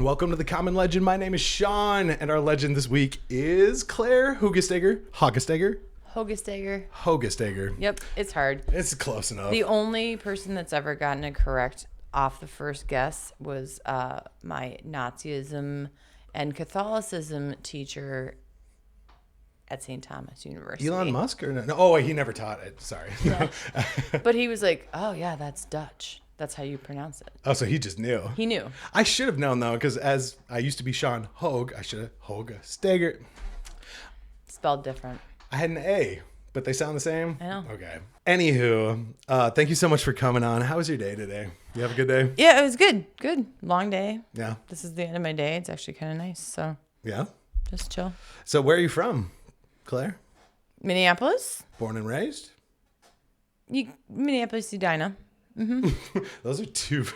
welcome to The Common Legend. My name is Sean, and our legend this week is Clare Hoogesteger. Hoogesteger. Yep, it's hard. It's close enough. The only person that's ever gotten it correct off the first guess was my Nazism and Catholicism teacher at St. Thomas University. Elon Musk or no? Oh, wait, he never taught it. Sorry. Yeah. But he was like, oh, yeah, that's Dutch. That's how you pronounce it. Oh, so he just knew. He knew. I should have known, though, because as I used to be Sean Hogue, I should have Hoogesteger. Spelled different. I had an A, but they sound the same? I know. Okay. Anywho, thank you so much for coming on. How was your day today? You have a good day? Yeah, it was good. Good. Long day. Yeah. This is the end of my day. It's actually kind of nice. So Yeah? just chill. So where are you from, Claire? Minneapolis? Born and raised? Minneapolis, Edina. Mm-hmm. Those are two.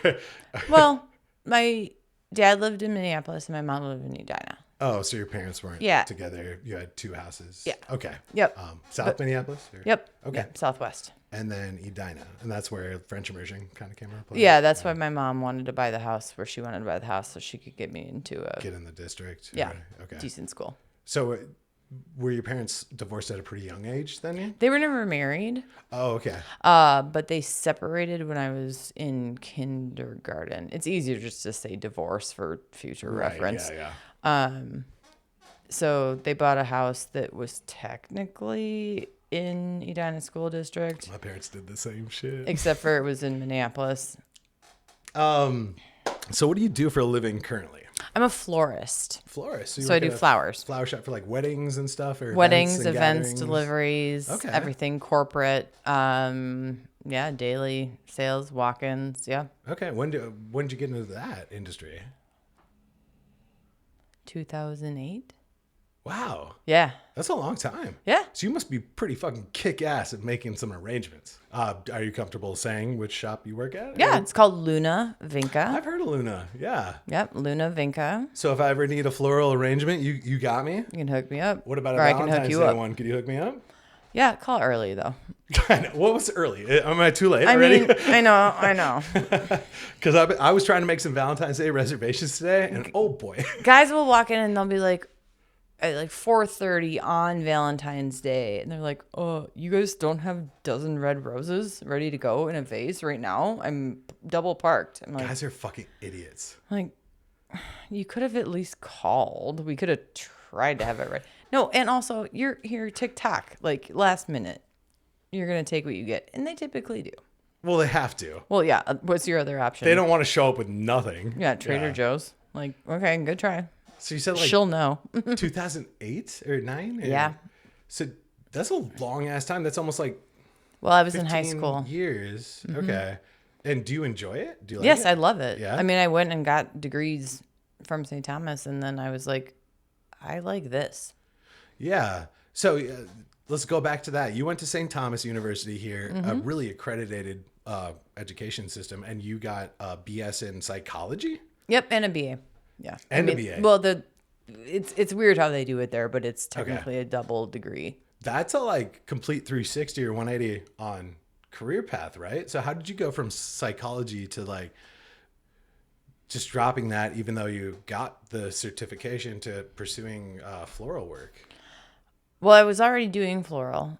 Well, my dad lived in Minneapolis and my mom lived in Edina. Oh, so your parents weren't together. You had two houses. Yeah. Okay. Yep. South Minneapolis? Or? Yep. Okay. Yep. Southwest. And then Edina. And that's where French immersion kind of came into play. Yeah, that's why my mom wanted to buy the house where she wanted to buy the house so she could get me into a Get in the district. yeah, Okay. decent school. So were your parents divorced at a pretty young age then? They were never married. Oh, okay. But they separated when I was in kindergarten. It's easier just to say divorce for future reference. Yeah. So they bought a house that was technically in Edina School District. My parents did the same shit. Except for it was in Minneapolis. So what do you do for a living currently? I'm a florist. Florist. So I do flowers. Flower shop for like weddings and stuff, or Weddings, events, events, deliveries, Okay. everything corporate. Yeah, daily sales, walk-ins. Yeah. Okay. When did you get into that industry? 2008. Wow. Yeah. That's a long time. Yeah. So you must be pretty fucking kick-ass at making some arrangements. Are you comfortable saying which shop you work at? Yeah, Or- it's called Luna Vinca. I've heard of Luna. Yeah. Yep, Luna Vinca. So if I ever need a floral arrangement, you got me? You can hook me up. What about a or I can Valentine's hook you Day up. one? Could you hook me up? Yeah, call early though. What was early? Am I too late I already? mean, I know. Because I was trying to make some Valentine's Day reservations today, and oh boy. Guys will walk in and they'll be like, at like 4:30 on Valentine's Day, and they're like, "Oh, you guys don't have dozen red roses ready to go in a vase right now? I'm double parked." I'm like, Guys are fucking idiots. you could have at least called. We could have tried to have it right. No, and also you're here TikTok, like last minute. You're gonna take what you get, and they typically do. Well, they have to. Well, yeah. What's your other option? They don't want to show up with nothing. Yeah, Trader Joe's. Like, okay, good try. So you said like She'll know. 2008 or 9? Yeah. So that's a long ass time. That's almost like Well, I was in 15 high school. years. Okay. And do you enjoy it? Do you like Yes, it? I love it. Yeah? I mean, I went and got degrees from St. Thomas, and then I was like, I like this. Yeah. So let's go back to that. You went to St. Thomas University here, a really accredited education system, and you got a BS in psychology? Yep, and a BA. Yeah. And a BA. Well, it's weird how they do it there, but it's technically a double degree. That's a like complete 360 or 180 on career path, right? So how did you go from psychology to like just dropping that, even though you got the certification, to pursuing floral work? Well, I was already doing floral.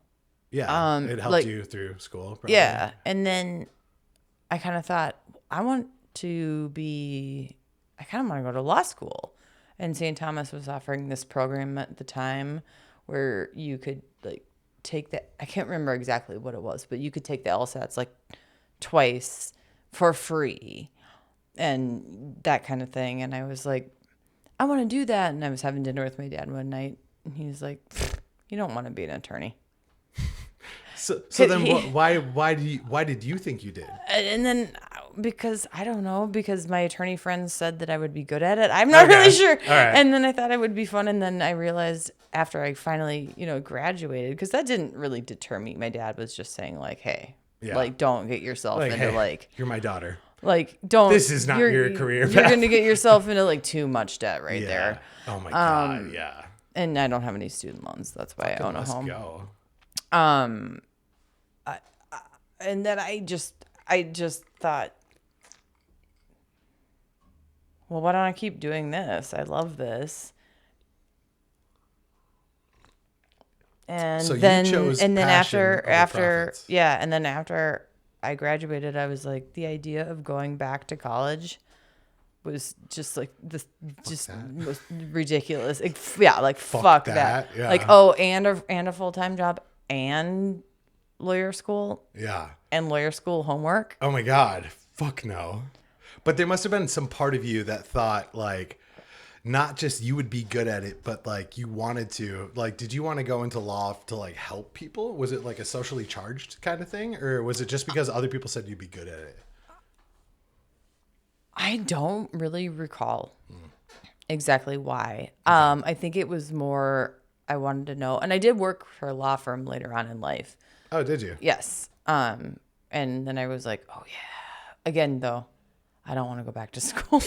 Yeah, it helped like- you through school. Probably. Yeah. And then I kind of thought, I kind of want to go to law school. And St. Thomas was offering this program at the time where you could like take I can't remember exactly what it was, but you could take the LSATs like twice for free and that kind of thing. And I was like, I want to do that. And I was having dinner with my dad one night, and he was like, you don't want to be an attorney. So then why did you think you did? And then because I don't know, because my attorney friends said that I would be good at it. I'm not really sure. All right. And then I thought it would be fun. And then I realized after I finally, graduated, because that didn't really deter me. My dad was just saying like, hey, like, don't get yourself into hey, like, you're my daughter. like, don't. This is not your career You're path. going to get yourself into like too much debt right there. Oh my God. Yeah. And I don't have any student loans. That's why I own a home. Go. And then I just thought, well, why don't I keep doing this? I love this. And So you then chose and then passion over after profits. yeah, and then after I graduated, I was like, the idea of going back to college was just like this, just most ridiculous. Like fuck that. Yeah. Like and a full-time job and lawyer school Yeah. and lawyer school homework. Oh my God. Fuck no. But there must have been some part of you that thought like, not just you would be good at it, but like you wanted to, like, did you want to go into law to like help people? Was it like a socially charged kind of thing? Or was it just because other people said you'd be good at it? I don't really recall exactly why. I think it was more I wanted to know, and I did work for a law firm later on in life. Oh, did you? Yes. And then I was like, oh yeah. Again, though, I don't want to go back to school.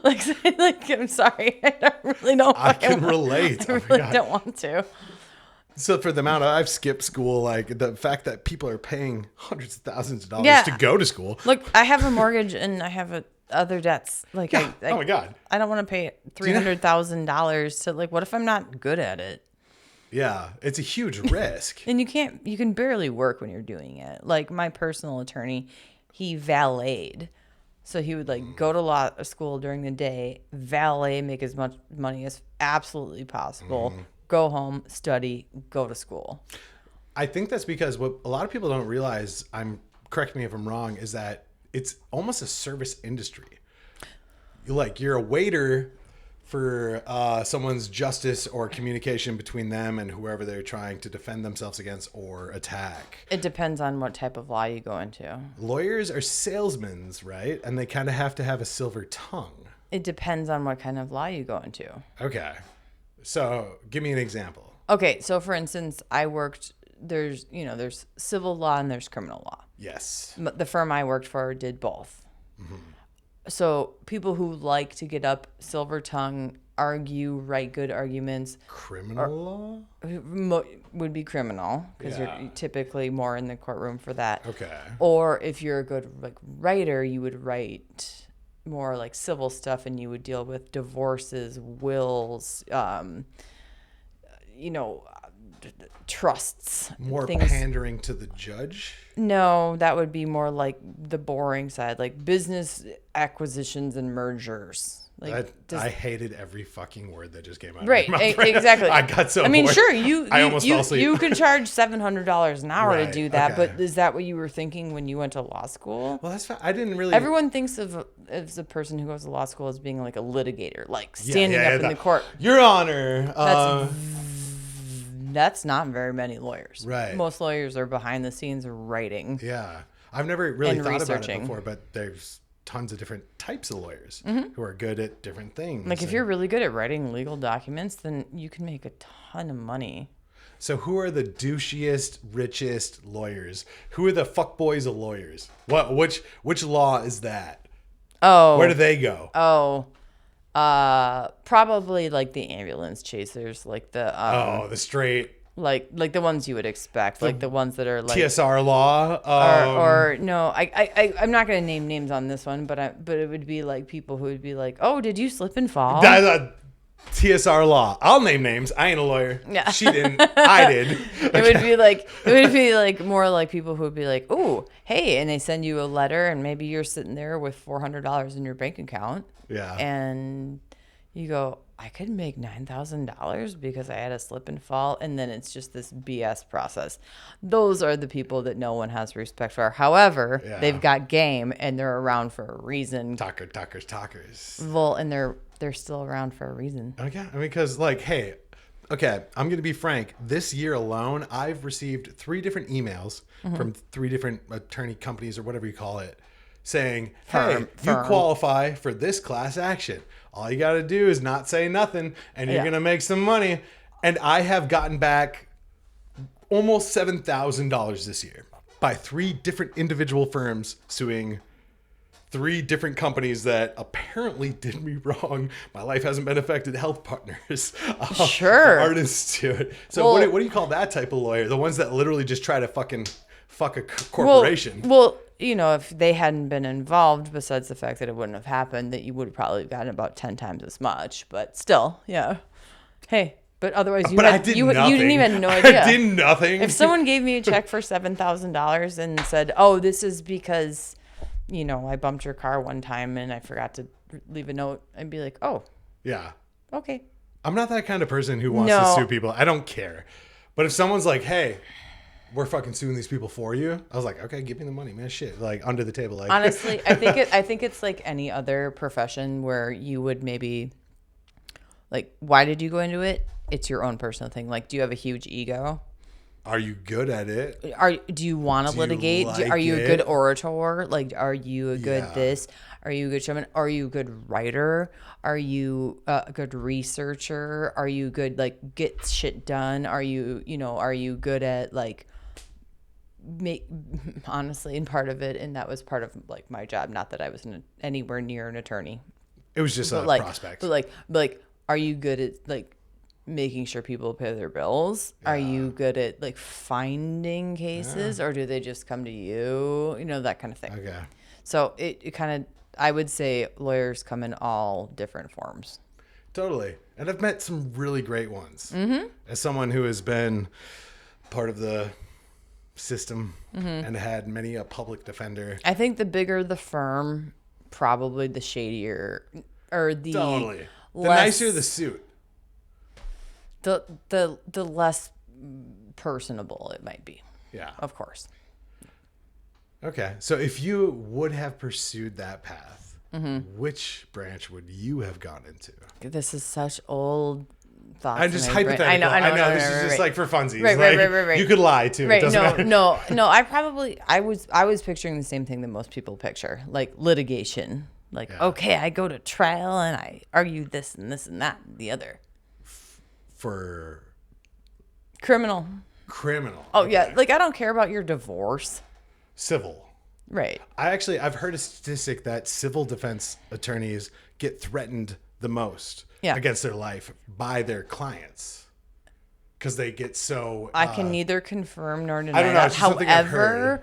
like I'm sorry. I really don't. I can relate. I Oh my really God. don't want to. So for the amount I've skipped school, like the fact that people are paying hundreds of thousands of dollars Yeah. to go to school. Look, I have a mortgage and I have other debts. Like, Yeah. Oh my God. I don't want to pay $300,000 to like. What if I'm not good at it? Yeah, it's a huge risk. And you can barely work when you're doing it. Like my personal attorney, he valeted. So he would like go to law school during the day, valet, make as much money as absolutely possible, go home, study, go to school. I think that's because what a lot of people don't realize, correct me if I'm wrong, is that it's almost a service industry. You're a waiter for someone's justice or communication between them and whoever they're trying to defend themselves against or attack. It depends on what type of law you go into. Lawyers are salesmen, right? And they kind of have to have a silver tongue. It depends on what kind of law you go into. Okay. So give me an example. Okay, so for instance, I worked, there's civil law and there's criminal law. Yes. But the firm I worked for did both. So people who like to get up, silver tongue, argue, write good arguments. Criminal law? Would be criminal because Yeah. you're typically more in the courtroom for that. Okay. Or if you're a good writer, you would write more like civil stuff and you would deal with divorces, wills, trusts. More things. pandering to the judge? No, that would be more like the boring side, like business acquisitions and mergers. Like I hated every fucking word that just came out right, of my mouth. exactly. I got so I mean, bored. sure, you almost fell asleep. you could charge $700 an hour to Right, do that, okay. but is that what you were thinking when you went to law school? Well, that's fine. I didn't really. Everyone thinks of as a person who goes to law school as being like a litigator, like standing up in the court. Your Honor. That's not very many lawyers. Right. Most lawyers are behind the scenes writing. Yeah. I've never really And thought about it researching. before, but there's tons of different types of lawyers who are good at different things. Like if you're really good at writing legal documents, then you can make a ton of money. So who are the douchiest, richest lawyers? Who are the fuckboys of lawyers? Which law is that? Oh. Where do they go? Probably like the ambulance chasers, like the The straight like the ones you would expect, like the ones that are like TSR law. or no, I'm not gonna name names on this one, but it would be like people who would be like, oh, did you slip and fall? TSR law. I'll name names. I ain't a lawyer. Yeah. She didn't. I did. It would be like more like people who would be like, oh, hey, and they send you a letter, and maybe you're sitting there with $400 in your bank account. Yeah. And you go, I could make $9,000 because I had a slip and fall, and then it's just this BS process. Those are the people that no one has respect for. However, they've got game, and they're around for a reason. Talkers. Well, and they're still around for a reason. Okay. I mean, because hey, okay, I'm going to be frank. This year alone, I've received 3 different emails from 3 different attorney companies or whatever you call it, saying, hey, you qualify for this class action. All you got to do is not say nothing and you're going to make some money. And I have gotten back almost $7,000 this year by 3 different individual firms suing 3 different companies that apparently did me wrong. My life hasn't been affected. Health partners. Sure. Artists to it. So what do you call that type of lawyer? The ones that literally just try to fuck a corporation. Well, if they hadn't been involved, besides the fact that it wouldn't have happened, that you would have probably gotten about 10 times as much. But still, yeah. Hey, but otherwise I did nothing. You didn't even know idea. I did nothing. If someone gave me a check for $7,000 and said, "Oh, this is because, I bumped your car one time and I forgot to leave a note," I'd be like, "Oh, yeah, okay." I'm not that kind of person who wants to sue people. I don't care. But if someone's like, "Hey, we're fucking suing these people for you," I was like, "Okay, give me the money, man." Shit, like under the table. Like, honestly, I think it's like any other profession where you would maybe, like, why did you go into it? It's your own personal thing. Like, do you have a huge ego? Are you good at it? Do you want to litigate? Are you a good orator? Like, are you a good this? Are you a good showman? Are you a good writer? Are you a good researcher? Are you good, like, get shit done? Are you good at, like, honestly, and part of it, and that was part of, like, my job. Not that I was anywhere near an attorney. It was just a prospect. But like, are you good at, like, making sure people pay their bills? Are you good at, like, finding cases, or do they just come to you? That kind of thing. Okay. So it kind of, I would say lawyers come in all different forms. Totally. And I've met some really great ones. Mm-hmm. As someone who has been part of the system and had many a public defender. I think the bigger the firm, probably the shadier, or the totally the nicer the suit. The less personable it might be. Yeah. Of course. Okay. So if you would have pursued that path, which branch would you have gone into? This is such old thoughts. I'm just hypothetical. I know. This is just like for funsies. Right. You could lie too. Right. It doesn't matter. No. I was picturing the same thing that most people picture, like litigation. Like, okay, I go to trial and I argue this and this and that and the other. For criminal. Oh, okay. Yeah. Like, I don't care about your divorce. Civil. Right. I've heard a statistic that civil defense attorneys get threatened the most against their life by their clients. Because they get so... I can neither confirm nor deny I don't know, that. However,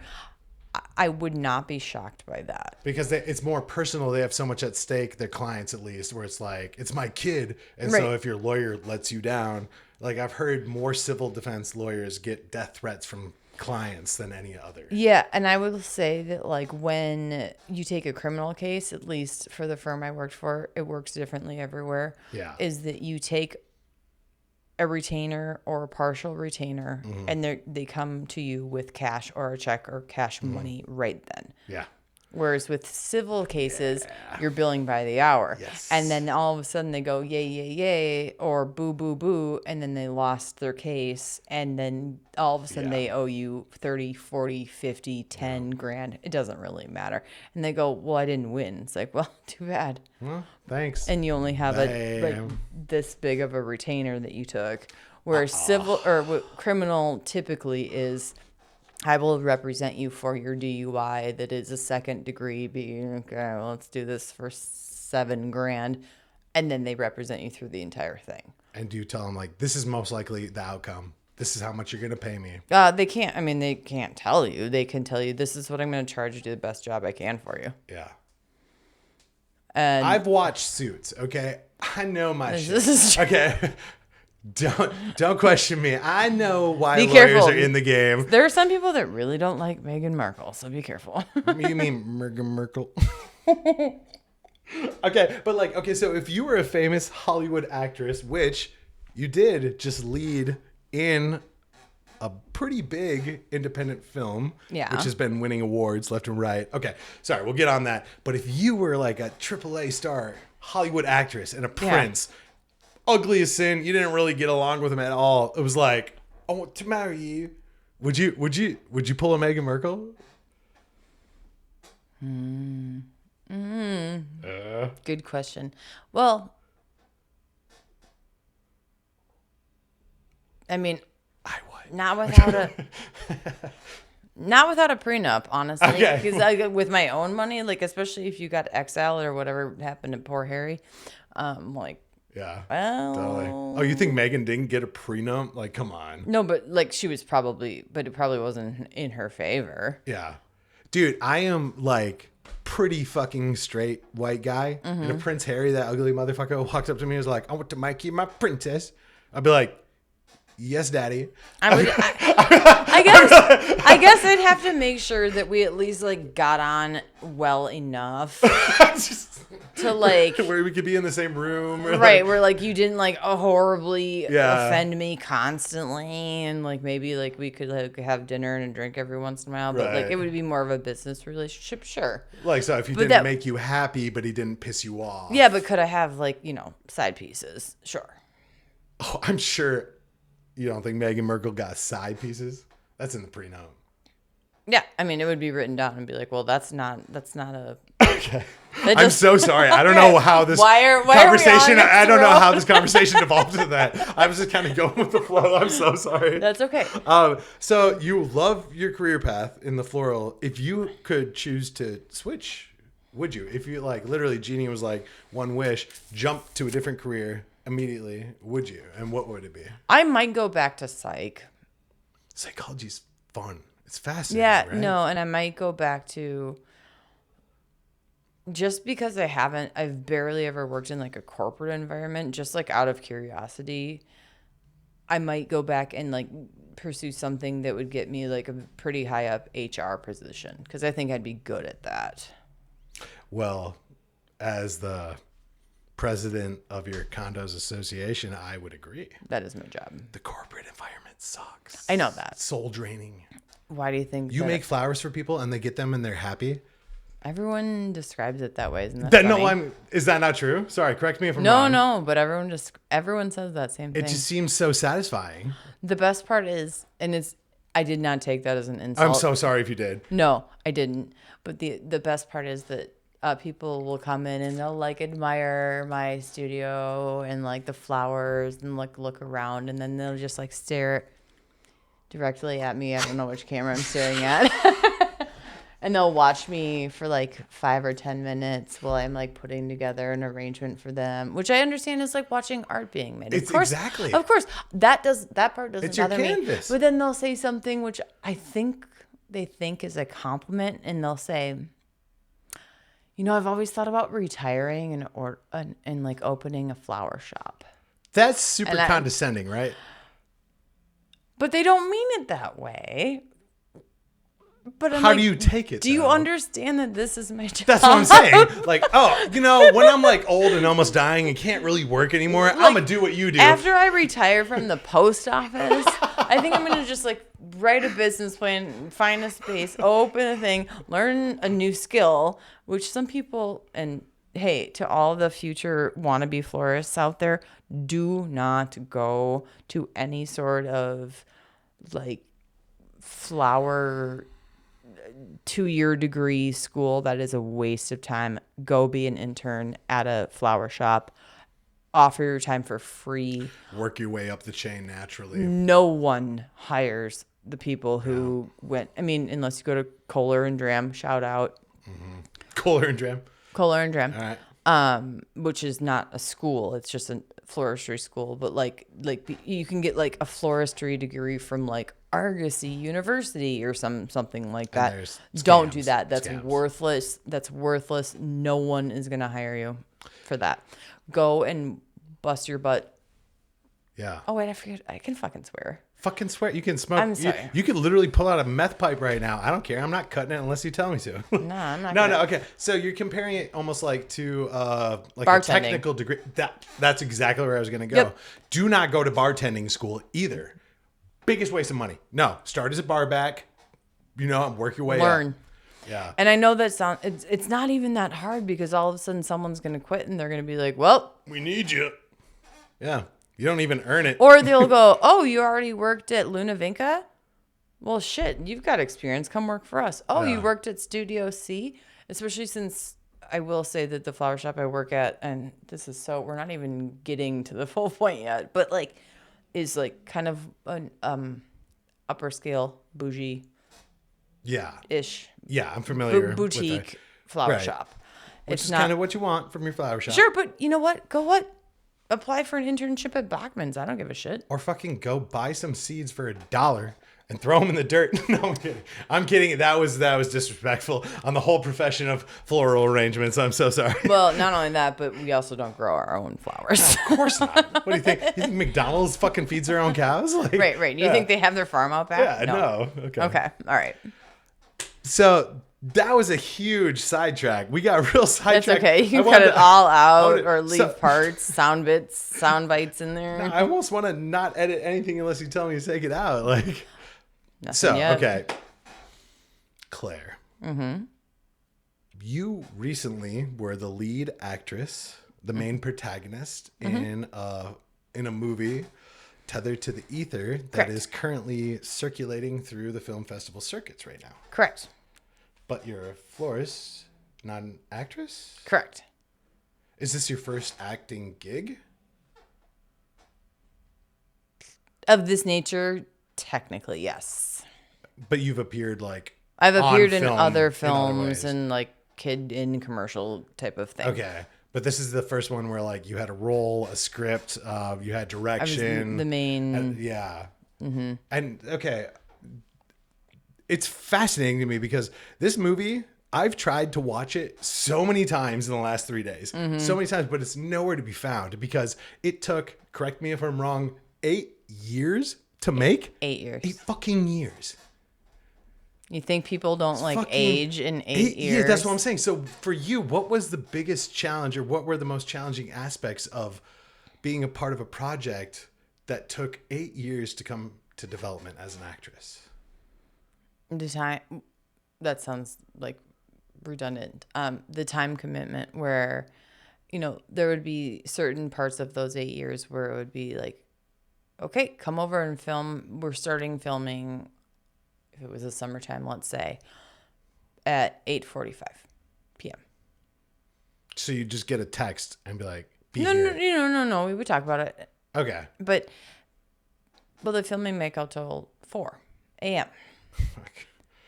I would not be shocked by that. Because it's more personal. They have so much at stake, their clients at least, where it's like, it's my kid. And so if your lawyer lets you down, like I've heard more civil defense lawyers get death threats from clients than any other. Yeah. And I will say that, like, when you take a criminal case, at least for the firm I worked for, it works differently everywhere. Yeah. Is that you take a retainer or a partial retainer, and they come to you with cash or a check or cash money right then. Yeah. Whereas with civil cases, you're billing by the hour. Yes. And then all of a sudden they go, yay, yay, yay, or boo, boo, boo, and then they lost their case. And then all of a sudden they owe you 30, 40, 50, 10 grand. It doesn't really matter. And they go, well, I didn't win. It's like, well, too bad. Well, thanks. And you only have like this big of a retainer that you took. Whereas civil or criminal typically is, I will represent you for your DUI that is a second degree. Okay, well, let's do this for $7 grand. And then they represent you through the entire thing. And do you tell them, like, this is most likely the outcome? This is how much you're going to pay me? They can't tell you. They can tell you, this is what I'm going to charge you to do the best job I can for you. Yeah. And I've watched Suits, okay? I know my shit. This is true. Okay. Don't question me. I know why lawyers are in the game. There are some people that really don't like Meghan Markle, so be careful. You mean Meghan Markle? Okay, but so if you were a famous Hollywood actress, which you did just lead in a pretty big independent film, which has been winning awards left and right. Okay, sorry, we'll get on that. But if you were like a AAA star Hollywood actress and a prince, ugly as sin, you didn't really get along with him at all. It was like, I want to marry you. Would you pull a Meghan Markle? Good question. Well, I mean, I would. Not without a prenup, honestly. Okay. Because with my own money, like, especially if you got exiled or whatever happened to poor Harry, like, yeah. well, totally. Oh, you think Megan didn't get a prenup? Like, come on. No, but like she was probably, but it probably wasn't in her favor. Yeah. Dude, I am like pretty fucking straight white guy. And if Prince Harry, that ugly motherfucker, walked up to me and was like, I want to make you my princess, I'd be like, yes, daddy. I guess I'd have to make sure that we at least like got on well enough to like where we could be in the same room. Right, where like you didn't like horribly offend me constantly, and like maybe like we could like have dinner and a drink every once in a while, but like it would be more of a business relationship, sure. Like, so if he didn't make you happy, but he didn't piss you off. Yeah, but could I have like, side pieces? Sure. Oh, I'm sure you don't think Meghan Markle got side pieces? That's in the prenup. Yeah, I mean, it would be written down and be like, well, that's not a. Okay. I'm so sorry. I don't know how this conversation. I don't know how this conversation evolved into that. I was just kind of going with the flow. I'm so sorry. That's okay. So you love your career path in the floral. If you could choose to switch, would you? If you like, literally, Jeannie was like, one wish, jump to a different career immediately, would you? And what would it be? I might go back to psych. Psychology's fun. It's fascinating. Yeah, right? no, and I might go back to, just because I've barely ever worked in like a corporate environment, just like out of curiosity, I might go back and like pursue something that would get me like a pretty high up HR position, because I think I'd be good at that. Well, as the president of your condos association, I would agree. That is my job. The corporate environment sucks. I know that. Soul draining. Why do you think you make flowers for people and they get them and they're happy? Everyone describes it that way, isn't that funny? No, is that not true? Sorry, correct me if I'm wrong. No, but everyone says that same thing. It just seems so satisfying. The best part is, I did not take that as an insult. I'm so sorry if you did. No, I didn't. But the best part is that people will come in and they'll like admire my studio and like the flowers and like look around, and then they'll just like stare directly at me. I don't know which camera I'm staring at. And they'll watch me for like 5 or 10 minutes while I'm like putting together an arrangement for them, which I understand is like watching art being made. It's exactly. Of course, that part doesn't bother me. Canvas. But then they'll say something which I think they think is a compliment, and they'll say, I've always thought about retiring and like opening a flower shop. That's super condescending, right? But they don't mean it that way. But how do you take it? Do you understand that this is my job? That's what I'm saying. Like, when I'm like old and almost dying and can't really work anymore, I'm gonna do what you do. After I retire from the post office, I think I'm gonna just like write a business plan, find a space, open a thing, learn a new skill, which some people, and hey, to all the future wannabe florists out there, do not go to any sort of like flower 2-year degree school. That is a waste of time. Go be an intern at a flower shop. Offer your time for free. Work your way up the chain naturally. No one hires the people who went. I mean, unless you go to Kohler and Dram. Shout out. Mm-hmm. Kohler and Dram. Kohler and Dram. All right. Which is not a school. It's just a floristry school. But like you can get like a floristry degree from like Argosy University or something like that. Don't do that. That's worthless. That's worthless. No one is gonna hire you for that. Go and bust your butt. Yeah. Oh wait, I forget. I can fucking swear. Fucking swear. You can smoke. I'm sorry. You could literally pull out a meth pipe right now. I don't care. I'm not cutting it unless you tell me to. No, I'm not. No. Okay. So you're comparing it almost like to like bartending. a technical degree. That's exactly where I was gonna go. Yep. Do not go to bartending school either. Biggest waste of money. No. Start as a bar back. Work your way up. Learn. Yeah. And I know that it's not even that hard, because all of a sudden someone's gonna quit and they're gonna be like, well, we need you. Yeah. You don't even earn it. Or they'll go, oh, you already worked at Luna Vinca? Well, shit, you've got experience. Come work for us. Oh, you worked at Studio C? Especially since I will say that the flower shop I work at, and we're not even getting to the full point yet, but like, is like kind of an upper scale bougie. Yeah. Ish. Yeah, I'm familiar. Boutique flower shop. Which is kind of what you want from your flower shop. Sure, but you know what? Apply for an internship at Bachman's. I don't give a shit. Or fucking go buy some seeds for $1 and throw them in the dirt. No, I'm kidding. I'm kidding. That was disrespectful on the whole profession of floral arrangements. I'm so sorry. Well, not only that, but we also don't grow our own flowers. Of course not. What do you think? You think McDonald's fucking feeds their own cows? Like, Right. You think they have their farm out back? Yeah, no. Okay. Okay. All right. So that was a huge sidetrack. We got real sidetracked. That's okay. You can cut it all out or leave parts, sound bites in there. I almost want to not edit anything unless you tell me to take it out. Like, Nothing yet. Okay. Claire. Mm-hmm. You recently were the lead actress, the main protagonist in a movie, Tethered to the Ether, that is currently circulating through the film festival circuits right now. Correct. But you're a florist, not an actress? Correct. Is this your first acting gig? Of this nature, technically, yes. But you've appeared like I've appeared in film, other in films ways. and like kid in commercial type of thing. Okay. But this is the first one where like you had a role, a script, you had direction. I was the main. Yeah. Mm-hmm. And okay. It's fascinating to me because this movie, I've tried to watch it so many times in the last 3 days. Mm-hmm. So many times, but it's nowhere to be found because it took, correct me if I'm wrong, 8 years to make? 8 years. 8 fucking years. You think people don't like age in 8 years? Yeah, that's what I'm saying. So for you, what was the biggest challenge or what were the most challenging aspects of being a part of a project that took 8 years to come to development as an actress? The time, that sounds like redundant. The time commitment where, there would be certain parts of those 8 years where it would be like, okay, come over and film. We're starting filming, if it was a summertime, let's say, at 8:45 p.m. So you just get a text and be like, No. We would talk about it. Okay. But the filming may go till 4 a.m.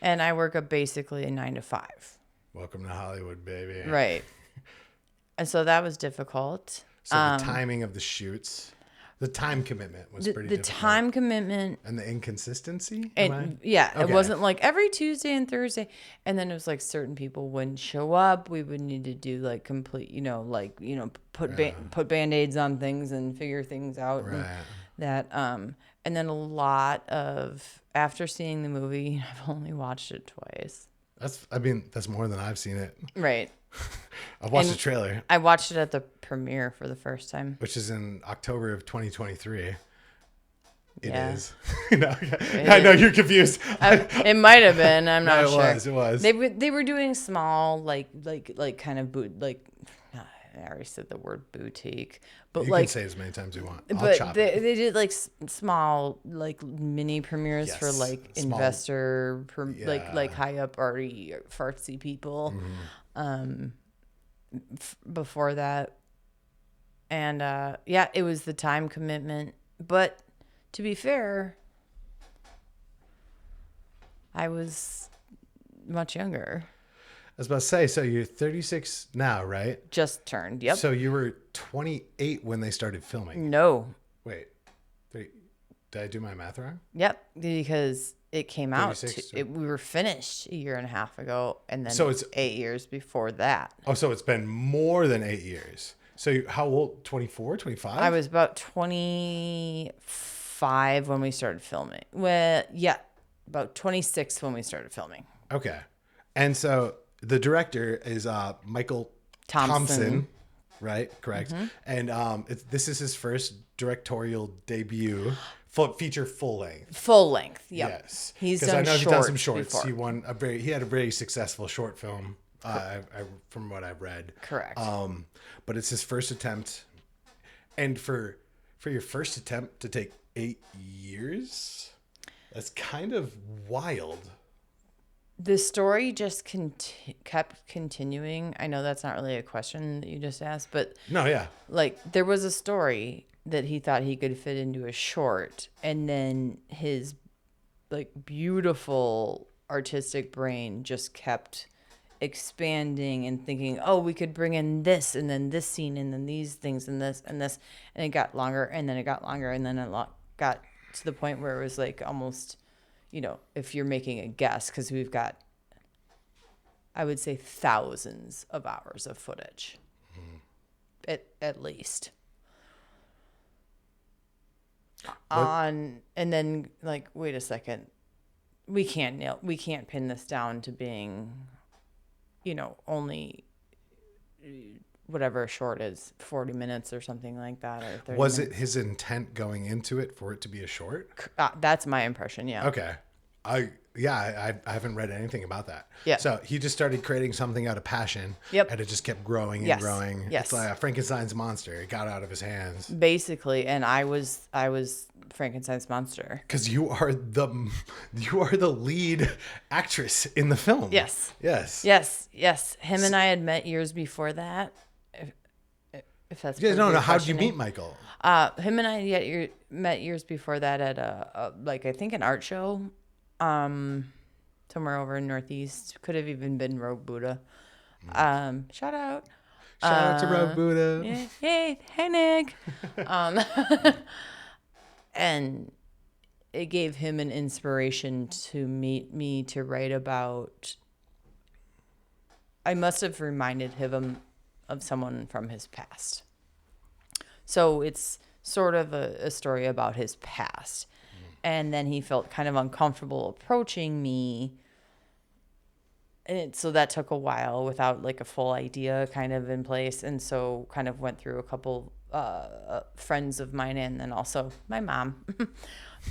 And I work basically a 9 to 5. Welcome to Hollywood, baby. Right. And so that was difficult. So the timing of the shoots, the time commitment was pretty difficult. The time commitment. And the inconsistency? It wasn't like every Tuesday and Thursday. And then it was like certain people wouldn't show up. We would need to do like complete, put Band-Aids on things and figure things out. Right. And then a lot of, after seeing the movie, I've only watched it twice. That's more than I've seen it. Right. I've watched the trailer. I watched it at the premiere for the first time. Which is in October of 2023. It is. I know you're confused. It might have been. I'm not sure. It was. They were doing small, like kind of I already said the word boutique, but you can say as many times as you want. But they did like small, like mini premieres for like small, investor, like high up arty fartsy people. Mm-hmm. Before that, and it was the time commitment. But to be fair, I was much younger. I was about to say, so you're 36 now, right? Just turned. Yep. So you were 28 when they started filming. No. Wait, did I do my math wrong? Yep, because it came out. We were finished a year and a half ago, and then so it's 8 years before that. Oh, so it's been more than 8 years. So how old? 24, 25? I was about 25 when we started filming. Well, yeah, about 26 when we started filming. Okay, and so the director is Michael Thomsen, right? Correct. Mm-hmm. And this is his first directorial debut. Feature full length. Full length, yep. Yes. He's done done some shorts. Before. He had a very successful short film, from what I've read. Correct. But it's his first attempt. And for your first attempt to take 8 years, that's kind of wild. The story just kept continuing. I know that's not really a question that you just asked, but no, yeah. Like there was a story that he thought he could fit into a short, and then his like beautiful artistic brain just kept expanding and thinking, oh, we could bring in this and then this scene and then these things and this and this, and it got longer and then it got longer and then it got to the point where it was like almost, if you're making a guess, because we've got, I would say, thousands of hours of footage, at least. And then like, wait a second, we can't pin this down to being, only whatever short is 40 minutes or something like that, or 30 Was minutes. it his intent going into it for it to be a short? That's my impression. Yeah. Okay. I haven't read anything about that. Yeah. So he just started creating something out of passion. Yep. And it just kept growing and Yes. growing. Yes. It's like a Frankenstein's monster. It got out of his hands. Basically, and I was Frankenstein's monster. Because you are the lead actress in the film. Yes. Yes. Yes. Him and I had met years before that. If that's Yeah, no. How did you questioning. meet Michael? Him and I met years before that at a I think an art show, somewhere over in Northeast. Could have even been Rogue Buddha. Shout out. Shout out to Rogue Buddha. Yeah, hey Nick. And it gave him an inspiration to meet me to write about. I must have reminded him of someone from his past. So it's sort of a story about his past. And then he felt kind of uncomfortable approaching me. And so that took a while without like a full idea kind of in place. And so kind of went through a couple friends of mine and then also my mom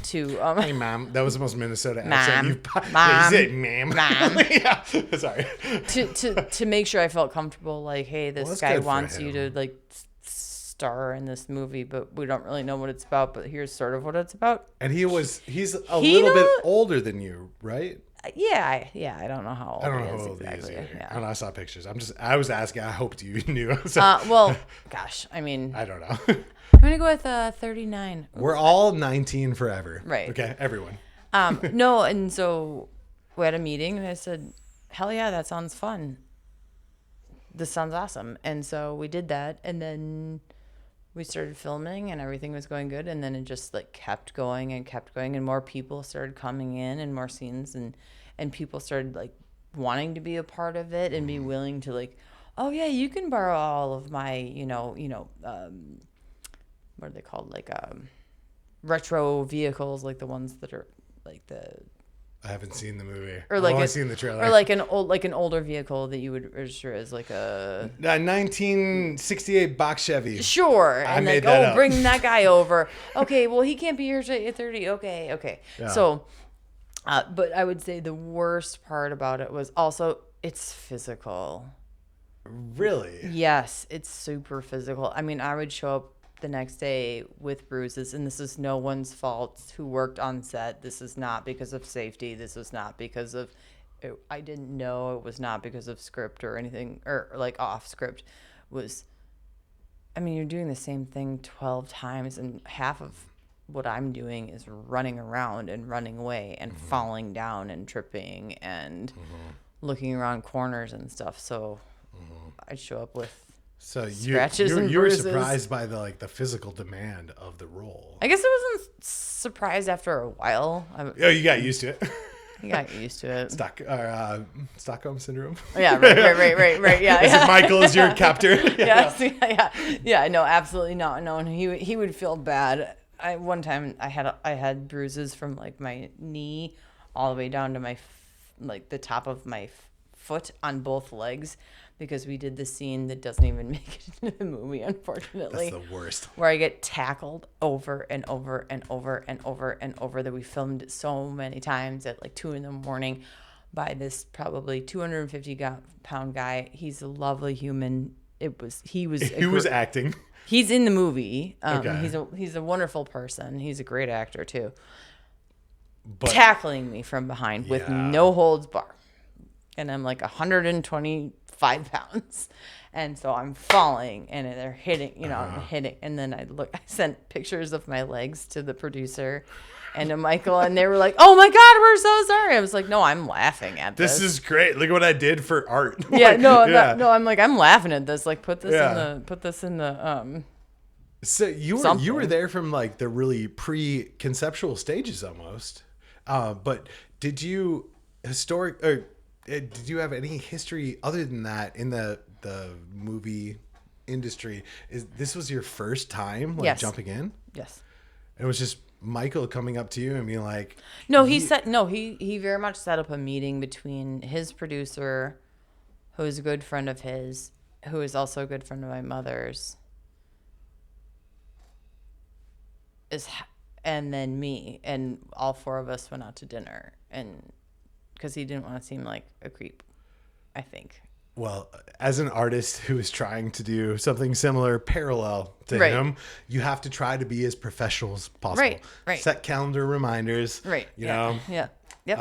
to Hey, mom. That was the most Minnesota Mom. accent you've Mom. You said, ma'am. Mom. Yeah. Sorry. to make sure I felt comfortable, like, hey, this that's guy good for wants you to him. like star in this movie, but we don't really know what it's about, but here's sort of what it's about. And he's a He little bit know- older than you, right? Yeah, I don't know how old I don't know he how is old he is exactly. either. I Yeah. don't know, I saw pictures. I was asking. I hoped you knew. So, Well, gosh, I mean, I don't know. I'm gonna go with 39. We're all 19 forever. Right. Okay, everyone. No, and so we had a meeting, and I said, "Hell yeah, that sounds fun. This sounds awesome." And so we did that, and then we started filming, and everything was going good, and then it just like kept going, and more people started coming in, and more scenes, and people started like wanting to be a part of it and be willing to like, oh yeah, you can borrow all of my, what are they called, like retro vehicles, like the ones that are like the. I haven't seen the movie. Or like I've only seen the trailer. or like an older vehicle that you would register as like a 1968 box Chevy. sure, I and made like that up. bring that guy over. Okay, well he can't be here till 8:30. Okay. Yeah. So, but I would say the worst part about it was also it's physical. Really? Yes, it's super physical. I mean, I would show up the next day with bruises, and this is no one's fault who worked on set. This is not because of safety. This was not because of I didn't know. It was not because of script or anything, or like off script. I mean, you're doing the same thing 12 times, and half of what I'm doing is running around and running away and falling down and tripping and looking around corners and stuff. So I'd show up with So scratches and you were bruises. surprised by the physical demand of the role. I guess I wasn't surprised after a while. Oh, you got used to it. I got used to it. Stockholm syndrome. Yeah, right. Yeah, Is it Michael is your captor? Yes, yeah. No, absolutely not. No, and he would feel bad. One time I had bruises from like my knee all the way down to my like the top of my foot on both legs, because we did the scene that doesn't even make it into the movie, unfortunately. That's the worst. Where I get tackled over and over and over and over and over, that we filmed it so many times at like 2 a.m. by this probably 250-pound guy. He's a lovely human. He was acting. He's in the movie. Okay. He's a wonderful person. He's a great actor too. But Tackling me from behind with Yeah. no holds bar. And I'm like 125 pounds. And so I'm falling and they're hitting, I'm hitting. And then I sent pictures of my legs to the producer and to Michael, and they were like, "Oh my God, we're so sorry." I was like, "No, I'm laughing at this. this is great. Look at what I did for art. Yeah, Like, no, yeah. no, I'm like, I'm laughing at this. Like, put this in the So you were something. there from like the really pre-conceptual stages almost. But did you did you have any history other than that in the movie industry? Is this was your first time like Yes. jumping in? Yes. And it was just Michael coming up to you and being like, No, he very much set up a meeting between his producer, who is a good friend of his, who is also a good friend of my mother's, and then me, and all four of us went out to dinner, and because he didn't want to seem like a creep, I think. well, as an artist who is trying to do something similar, parallel to Right. him, you have to try to be as professional as possible. Right, right. Set calendar reminders. Right. You yeah. know. Yeah. Yep.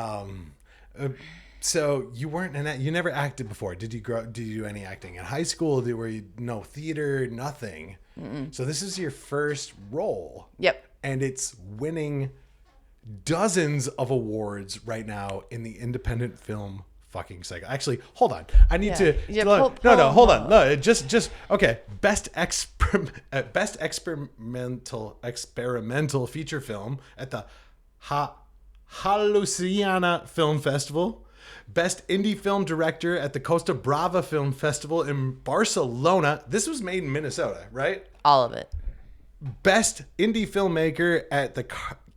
So you weren't you never acted before. Did you do any acting in high school? Were you no theater, nothing? So this is your first role. Yep. And it's winning dozens of awards right now in the independent film fucking cycle. Actually, hold on. I need to Yeah, look, pull no, hold them on. No, just okay. Best experimental feature film at the Halusiana Film Festival. Best indie film director at the Costa Brava Film Festival in Barcelona. This was made in Minnesota, right? All of it. Best indie filmmaker at the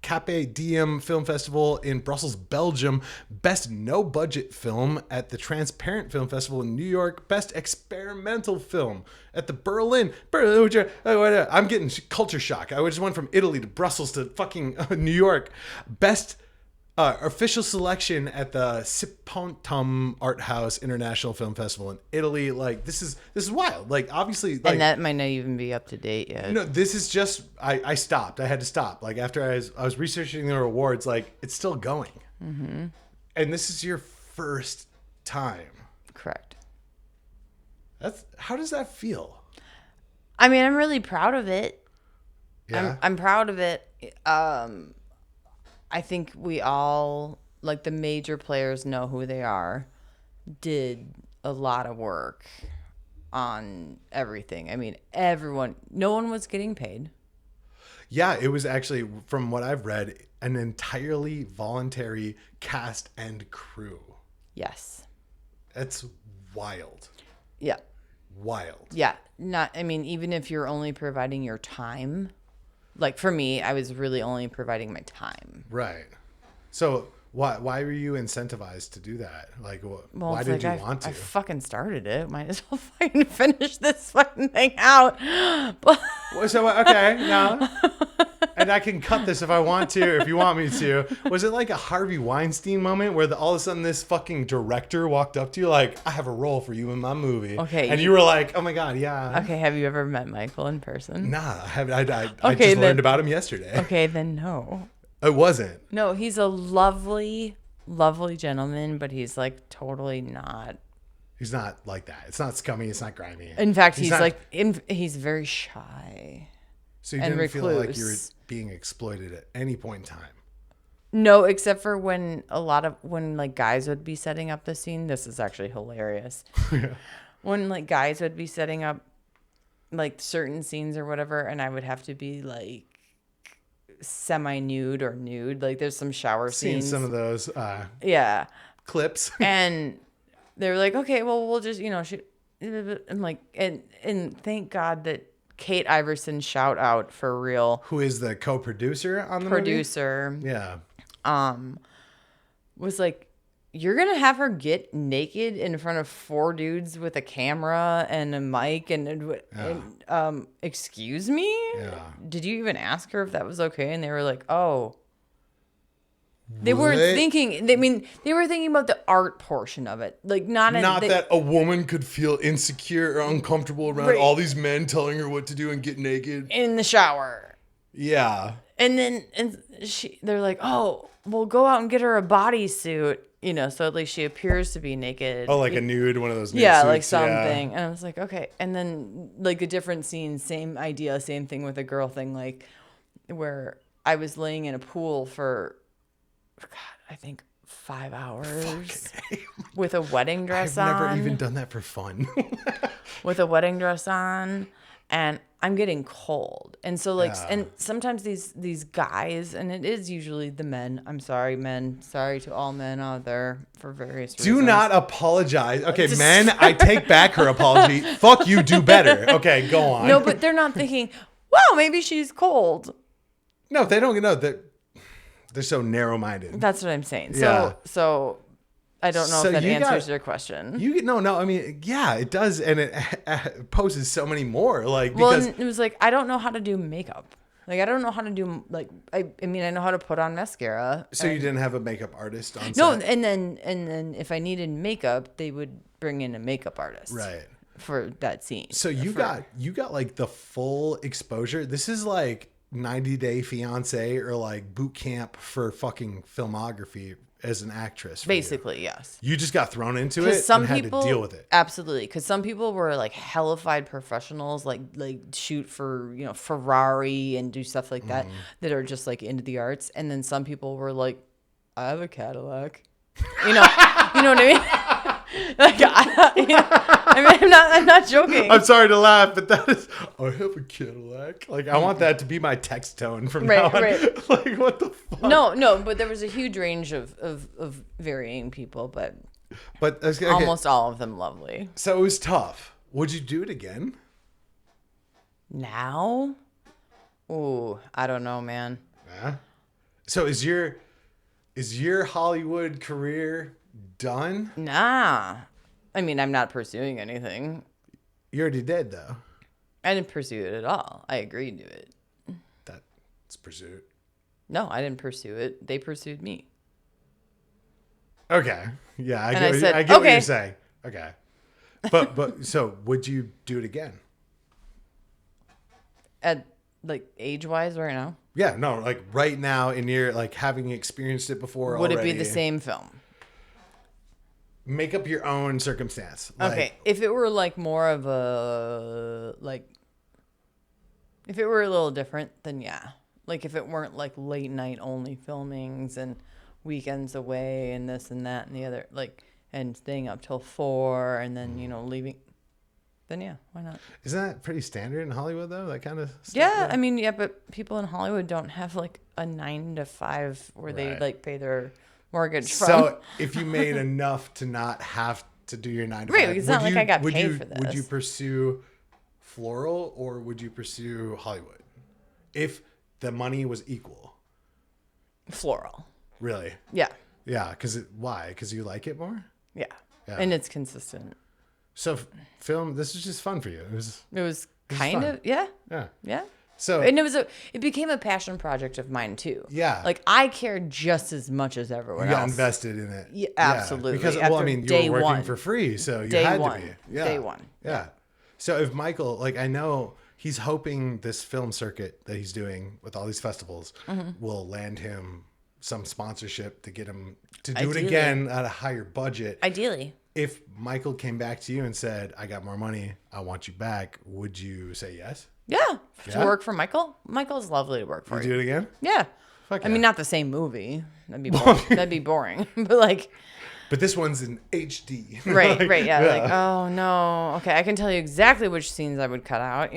Carpe Diem Film Festival in Brussels, Belgium. Best no budget film at the Transparent Film Festival in New York. Best experimental film at the Berlin. I'm getting culture shock. I just went from Italy to Brussels to fucking New York. Best official selection at the Cipontum Art House International Film Festival in Italy. Like this is wild. Like obviously, like, And that might not even be up to date yet. no, this is just I stopped. I had to stop. Like after I was researching their awards, like it's still going. Mm-hmm. And this is your first time. Correct. How does that feel? I mean, I'm really proud of it. Yeah. I'm proud of it. I think we all, like the major players know who they are, did a lot of work on everything. I mean, no one was getting paid. Yeah, it was actually, from what I've read, an entirely voluntary cast and crew. Yes. That's wild. Yeah. Wild. Yeah. I mean, even if you're only providing your time, like for me, I was really only providing my time. Right. So why were you incentivized to do that? Like, why did you want to? I fucking started it. Might as well fucking finish this fucking thing out. But So, okay, no. And I can cut this if I want to, if you want me to. Was it like a Harvey Weinstein moment where all of a sudden this fucking director walked up to you like, I have a role for you in my movie. Okay. And you were like, oh my God, yeah. okay, have you ever met Michael in person? Nah, I haven't. I Okay, just learned about him yesterday. Okay, then no. It wasn't. No, he's a lovely, lovely gentleman, but he's like totally not. He's not like that. It's not scummy. It's not grimy. In fact, not- he's very shy. So you and didn't feel like you were recluse. being exploited at any point in time. No, except for when like guys would be setting up the scene. This is actually hilarious. Yeah. When like guys would be setting up like certain scenes or whatever, and I would have to be like semi-nude or nude. Like there's some shower Seen scenes. some of those Yeah. clips. And they were like, okay, well, we'll just, shoot. I'm like, and thank God that Kate Iverson, shout out for real, Who is the co-producer on the producer, movie? Yeah. was like, you're going to have her get naked in front of 4 dudes with a camera and a mic and excuse me? Yeah. Did you even ask her if that was okay? And they were like, oh. They What? weren't thinking. They were thinking about the art portion of it, like not that a woman could feel insecure or uncomfortable around Right. all these men telling her what to do and get naked. in the shower. Yeah. And then they're like, oh, we'll go out and get her a bodysuit, so at least she appears to be naked. Oh, like a nude, one of those nude yeah, suits. like something. And I was like, okay. And then like a different scene, same idea, same thing with a girl thing, like where I was laying in a pool for, God, I think 5 hours with a wedding dress I've on. never even done that for fun. With a wedding dress on. and I'm getting cold. And so like, Yeah. and sometimes these guys, and it is usually the men. I'm sorry, men. Sorry to all men out there for various reasons. Do not apologize. Okay, Just- men, I take back her apology. Fuck you, do better. Okay, go on. No, but they're not thinking, wow, maybe she's cold. No, they don't know that they're so narrow-minded. That's what I'm saying. Yeah. So I don't know So if that you answers got- your question. No. I mean, yeah, it does, and it poses so many more. Like, Well, because and it was like, I don't know how to do makeup. Like, I don't know how to do, like, I mean, I know how to put on mascara. so you didn't have a makeup artist on No, set? and then if I needed makeup, they would bring in a makeup artist. Right. For that scene. So you got like the full exposure. This is like 90 Day Fiance or like boot camp for fucking filmography as an actress. for you. Basically, yes. You just got thrown into it Because some and had people to deal with it. absolutely. Because some people were like hellified professionals, like shoot for Ferrari and do stuff like that that are just like into the arts. And then some people were like, I have a Cadillac. You know what I mean? Like, I mean, I'm not joking. I'm sorry to laugh, but that is, I have a Cadillac. Like, I want that to be my text tone from now on. Right. Like, what the fuck? No, but there was a huge range of varying people, but okay. almost all of them lovely. So it was tough. Would you do it again? Now? Ooh, I don't know, man. Yeah. So is your Hollywood career done? Nah. I mean, I'm not pursuing anything. You already did, though. I didn't pursue it at all. I agreed to it. That's pursuit. No, I didn't pursue it. They pursued me. Okay. Yeah, I And get, I said, I get what okay. you're saying. Okay. But so would you do it again? At like age-wise right now? Yeah, no, like right now in your like having experienced it before Would already. it be the same film? Make up your own circumstance. Like, Okay, if it were like more of a if it were a little different, then yeah. Like if it weren't like late night only filmings and weekends away and this and that and the other, like, and staying up till 4 and then leaving, then yeah, why not? Isn't that pretty standard in Hollywood though? That kind of stuff? Yeah, I mean, yeah, but people in Hollywood don't have like a 9 to 5 where they Right. like pay their mortgage from. So if you made enough to not have to do your 9 to 5, Right, it's not like I got paid for Would you this. pursue Floral or would you pursue Hollywood? If the money was equal. Floral. Really? Yeah. Yeah, why? Because you like it more? Yeah. Yeah. And it's consistent. So film, this is just fun for you. It was Kind fun. of, yeah. yeah. Yeah. So And it became a passion project of mine too. Yeah. Like I cared just as much as everyone you got else. invested in it. Yeah, absolutely. Because After I mean, you day were working one. for free, so you Day had one. to be. Yeah. Day one. Yeah. So if Michael, like I know he's hoping this film circuit that he's doing with all these festivals will land him some sponsorship to get him to do Ideally. it again at a higher budget. Ideally. If Michael came back to you and said, I got more money, I want you back, would you say yes? Yeah. Yeah? To work for Michael. Michael's lovely to work for. Would you do it again? Yeah. Fuck I mean, yeah. not the same movie. That'd be boring. That'd be boring. But like, But this one's in HD. right, Like, right, yeah. Like, oh no. Okay, I can tell you exactly which scenes I would cut out.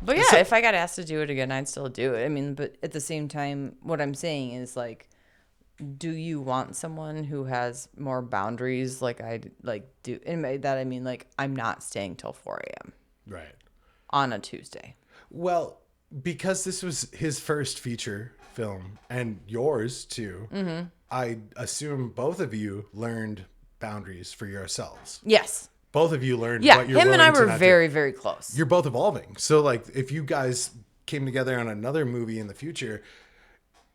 But yeah, if I got asked to do it again, I'd still do it. I mean, but at the same time, what I'm saying is like, do you want someone who has more boundaries like I like do? And by that I mean like I'm not staying till 4 a.m. right. on a Tuesday. Well, because this was his first feature film and yours too, I assume both of you learned boundaries for yourselves. Yes. Both of you learned Yeah. what you're Him and willing I to were not do. very, very close. You're both evolving. So like if you guys came together on another movie in the future,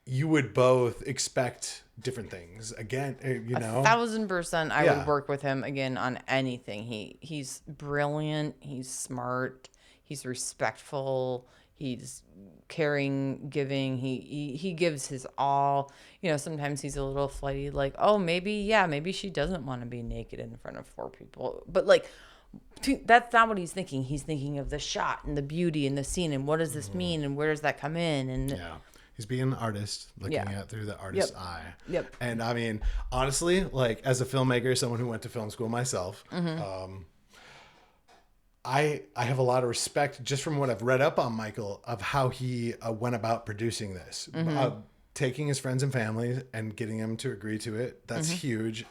you would both expect different things. Again, you know. 1,000% I Yeah. would work with him again on anything. He's brilliant, he's smart, he's respectful, he's caring, giving, he gives his all. Sometimes he's a little flighty, like, oh, maybe she doesn't want to be naked in front of 4 people. But like that's not what he's thinking. He's thinking of the shot and the beauty and the scene and what does this mean and where does that come in? And Yeah. He's being an artist, looking Yeah. at through the artist's Yep. eye. Yep. And I mean, honestly, like as a filmmaker, someone who went to film school myself, I have a lot of respect just from what I've read up on Michael of how he went about producing this. Taking his friends and family and getting them to agree to it. That's huge.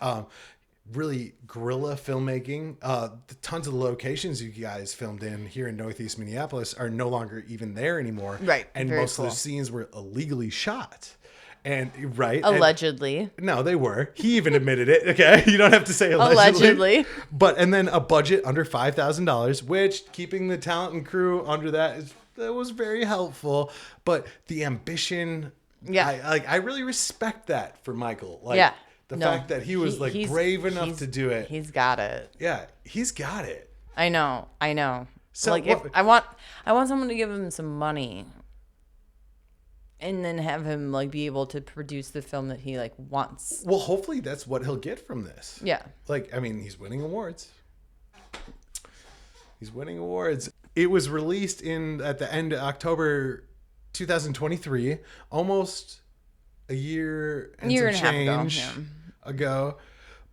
Really guerrilla filmmaking. The tons of locations you guys filmed in here in Northeast Minneapolis are no longer even there anymore. Right. And Very most cool. of the scenes were illegally shot. And right. Allegedly. No, they were. He even admitted it. Okay. You don't have to say allegedly. But, and then a budget under $5,000, which keeping the talent and crew under that was very helpful. But the ambition, I really respect that for Michael. Like, the fact that he was he's brave enough to do it. He's got it. Yeah, he's got it. I know. So like, if I want someone to give him some money, and then have him like be able to produce the film that he like wants. Well, hopefully that's what he'll get from this. Yeah. Like, I mean, he's winning awards. It was released at the end of October 2023, almost a year and some change ago,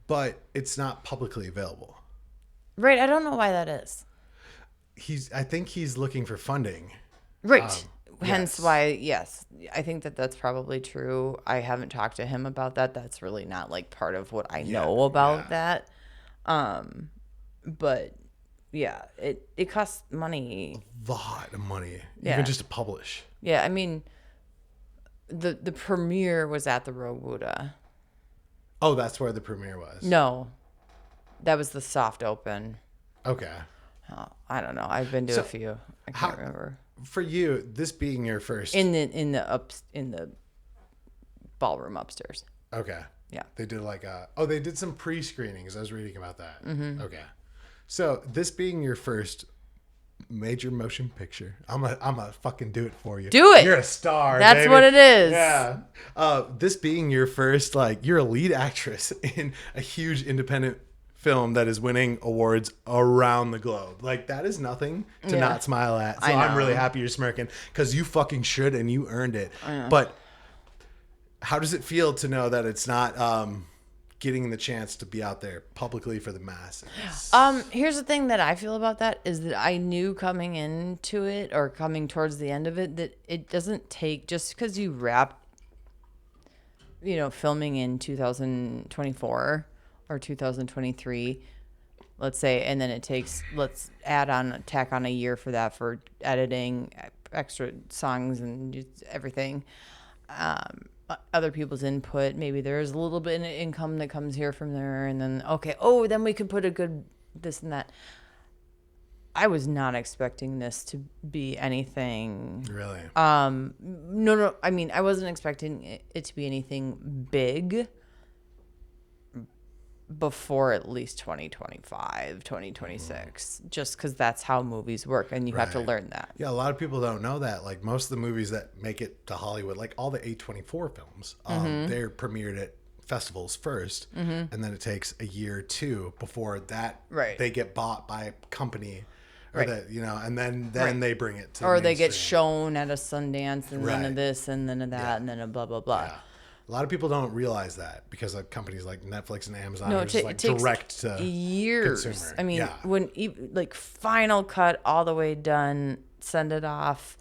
but it's not publicly available. Right. I don't know why that is. I think he's looking for funding. Right. Hence why, yes, I think that's probably true. I haven't talked to him about that. That's really not like part of what I know about that. But yeah, it costs money. A lot of money, even just to publish. Yeah, I mean, the premiere was at the Rogue Buddha. Oh, that's where the premiere was. No, that was the soft open. Okay. Oh, I don't know. I've been to a few. I can't remember. For you, this being your first in the ballroom upstairs. Okay. Yeah. They did they did some pre-screenings. I was reading about that. Mm-hmm. Okay. So this being your first major motion picture, I'm gonna fucking do it for you. Do it. You're a star. That's baby. what it is. Yeah. This being your first, you're a lead actress in a huge independent film that is winning awards around the globe. Like, that is nothing to not smile at. So I'm really happy you're smirking, because you fucking should, and you earned it. But how does it feel to know that it's not getting the chance to be out there publicly for the masses? Here's the thing that I feel about that is that I knew coming into it, or coming towards the end of it, that it doesn't take, just because you wrap, filming in 2024 or 2023, let's say, and then it takes, let's tack on a year for that, for editing, extra songs and just everything, other people's input. Maybe there's a little bit of income that comes here from there, and then then we could put a good this and that. I was not expecting this to be anything. Really? No. I mean, I wasn't expecting it to be anything big before at least 2025, 2026, just because that's how movies work, and you have to learn that. Yeah, a lot of people don't know that. Like, most of the movies that make it to Hollywood, like all the A24 films, they're premiered at festivals first, and then it takes a year or two before that they get bought by a company, or that, and then they bring it to, or they get shown at a Sundance, and then a this, and then a that, and then a blah blah blah. Yeah. A lot of people don't realize that, because like companies like Netflix and Amazon are just direct to years. Consumer. I mean, when like final cut, all the way done, send it off.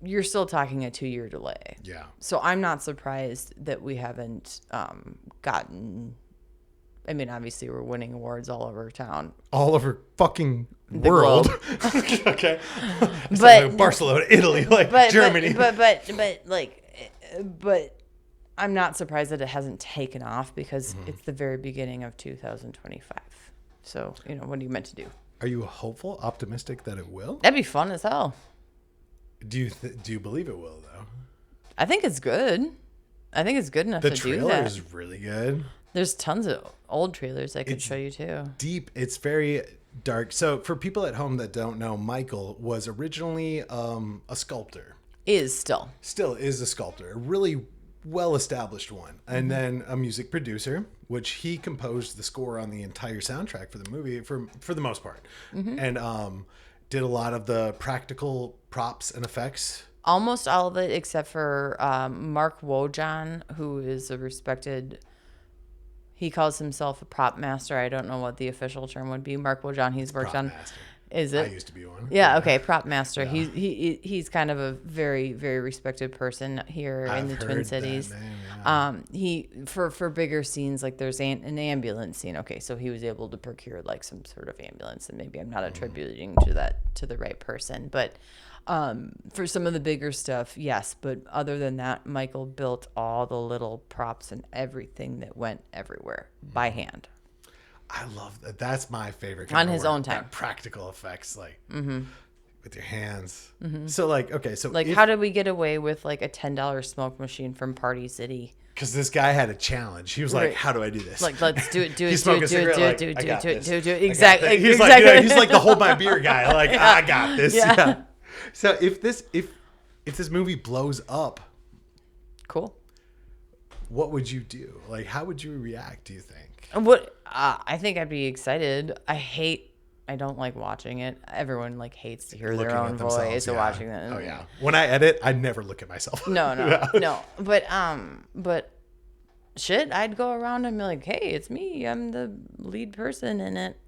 You're still talking a 2-year delay. Yeah. So I'm not surprised that we haven't gotten. I mean, obviously we're winning awards all over town, all over fucking world. Okay. But Barcelona, Italy, Germany. But I'm not surprised that it hasn't taken off, because it's the very beginning of 2025. So, what are you meant to do? Are you hopeful, optimistic that it will? That'd be fun as hell. Do you believe it will, though? I think it's good. I think it's good enough to do that. The trailer is really good. There's tons of old trailers I could show you too. Deep. It's very dark. So for people at home that don't know, Michael was originally a sculptor. Still is a sculptor, a really well-established one, and then a music producer, which he composed the score on the entire soundtrack for the movie for the most part, and did a lot of the practical props and effects. Almost all of it, except for Mark Wojan, who is a respected. He calls himself a prop master. I don't know what the official term would be. Mark Wojan, he's worked on. Master. Is it? I used to be one. Yeah. Okay. Prop master. Yeah. He's kind of a very, very respected person here in the Twin Cities. That name, yeah. He for bigger scenes, like there's an ambulance scene. Okay, so he was able to procure like some sort of ambulance, and maybe I'm not attributing to the right person, but for some of the bigger stuff, yes. But other than that, Michael built all the little props and everything that went everywhere by hand. I love that. That's my favorite. On his own time. That practical effects, like with your hands. So like, okay, so Like, how did we get away with like a $10 smoke machine from Party City? Because this guy had a challenge. He was like, "How do I do this?" Like, let's do it, do He's it, do smoking it, a do it, cigarette, do it, like, do "I it, got do it, this. do it, do it." I got Exactly. this. He's like the hold my beer guy. Like, I got this. Yeah. So if this movie blows up, Cool. what would you do? Like, how would you react? Do you think? What I think I'd be excited. I don't like watching it. Everyone like hates to hear Looking their at own themselves, voice or yeah. watching that. Oh yeah. When I edit, I never look at myself. No. But shit, I'd go around and be like, "Hey, it's me. I'm the lead person in it."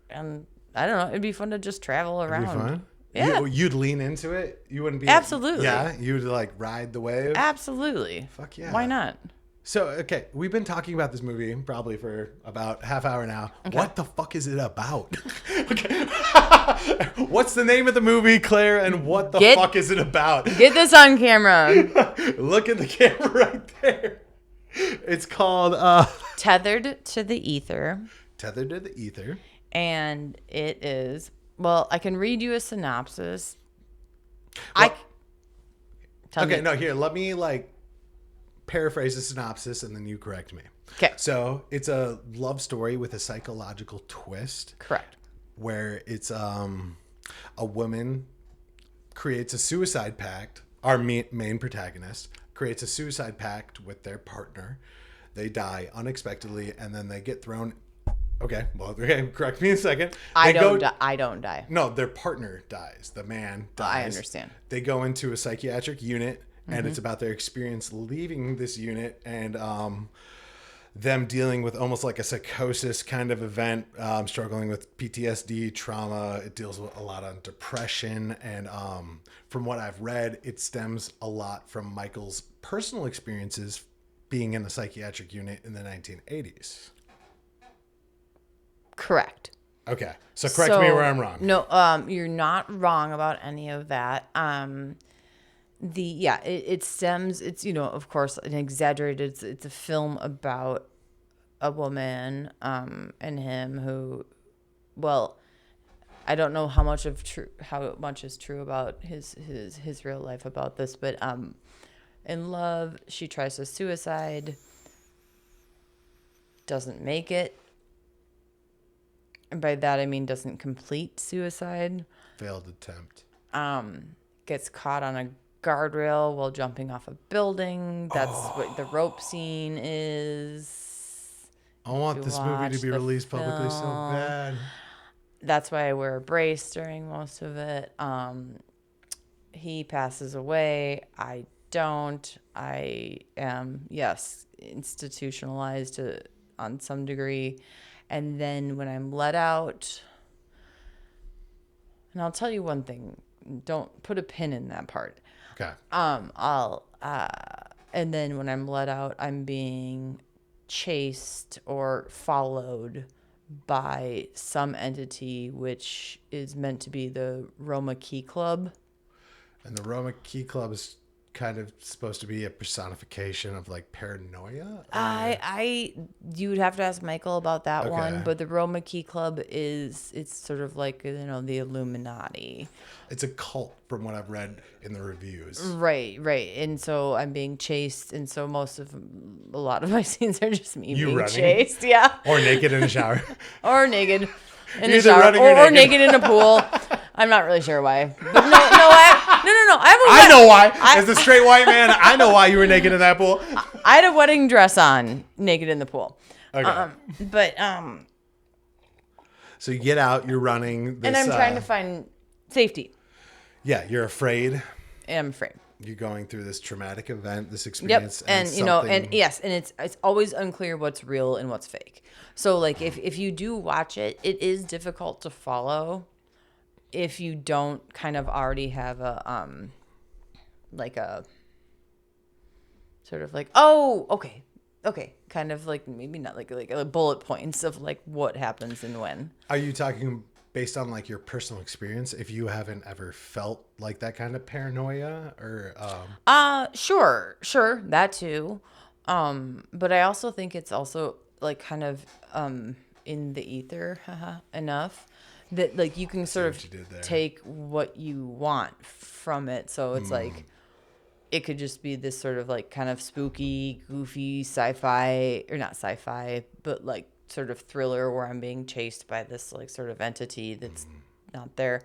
And I don't know. It'd be fun to just travel around. It'd be fun. Yeah. You'd lean into it. You wouldn't be Absolutely. Yeah. You would like ride the wave. Absolutely. Fuck yeah. Why not? So, okay, we've been talking about this movie probably for about half hour now. Okay. What the fuck is it about? Okay. What's the name of the movie, Claire, and what the fuck is it about? Get this on camera. Look at the camera right there. It's called Tethered to the Ether. Tethered to the Ether. And it is, well, I can read you a synopsis. Well, Tell me. no, here, let me like paraphrase the synopsis and then you correct me. Okay. So it's a love story with a psychological twist. Correct. Where it's a woman creates a suicide pact. Our main protagonist creates a suicide pact with their partner. They die unexpectedly and then they get thrown. Okay, correct me in a second. I don't die. No, their partner dies. The man dies. I understand. They go into a psychiatric unit, and it's about their experience leaving this unit and them dealing with almost like a psychosis kind of event, struggling with PTSD, trauma. It deals with a lot on depression. And from what I've read, it stems a lot from Michael's personal experiences being in the psychiatric unit in the 1980s. Correct. Okay. So correct me where I'm wrong. No, you're not wrong about any of that. It stems, it's, of course, an exaggerated, it's a film about a woman and him who, well, I don't know how much is true about his real life about this, but in love, she tries to suicide, doesn't make it. And by that I mean doesn't complete suicide. Failed attempt. Gets caught on a guardrail while jumping off a building. That's what the rope scene is. I want this movie to be released publicly so bad. That's why I wear a brace during most of it. He passes away. I don't. I am, yes, institutionalized on some degree. And then when I'm let out, and I'll tell you one thing, don't put a pin in that part. Okay. And then when I'm let out, I'm being chased or followed by some entity which is meant to be the Roma Key Club. And the Roma Key Club is kind of supposed to be a personification of like paranoia? You would have to ask Michael about that Okay. one, but the Roma Key Club it's sort of like, the Illuminati. It's a cult from what I've read in the reviews. Right. And so I'm being chased, and so a lot of my scenes are just me being running? chased. Yeah. Or naked in a shower. Or naked in a Either shower, running or or naked in a pool. I'm not really sure why. But no. I know why. As a straight white man, I know why you were naked in that pool. I had a wedding dress on, naked in the pool. Okay. So you get out, you're running. And I'm trying to find safety. Yeah, you're afraid. And I'm afraid. you're going through this traumatic event, this Yep. experience, And you know, and yes, and it's always unclear what's real and what's fake. So like if you do watch it, it is difficult to follow if you don't kind of already have a like a sort of like, oh, okay, kind of like maybe not like bullet points of like what happens and when. Are you talking based on like your personal experience? If you haven't ever felt like that kind of paranoia, or Sure, that too. But I also think it's also like kind of in the ether enough that like you can sort of take what you want from it. So it's like it could just be this sort of like kind of spooky, goofy sci-fi, or not sci-fi, but like sort of thriller where I'm being chased by this like sort of entity that's not there,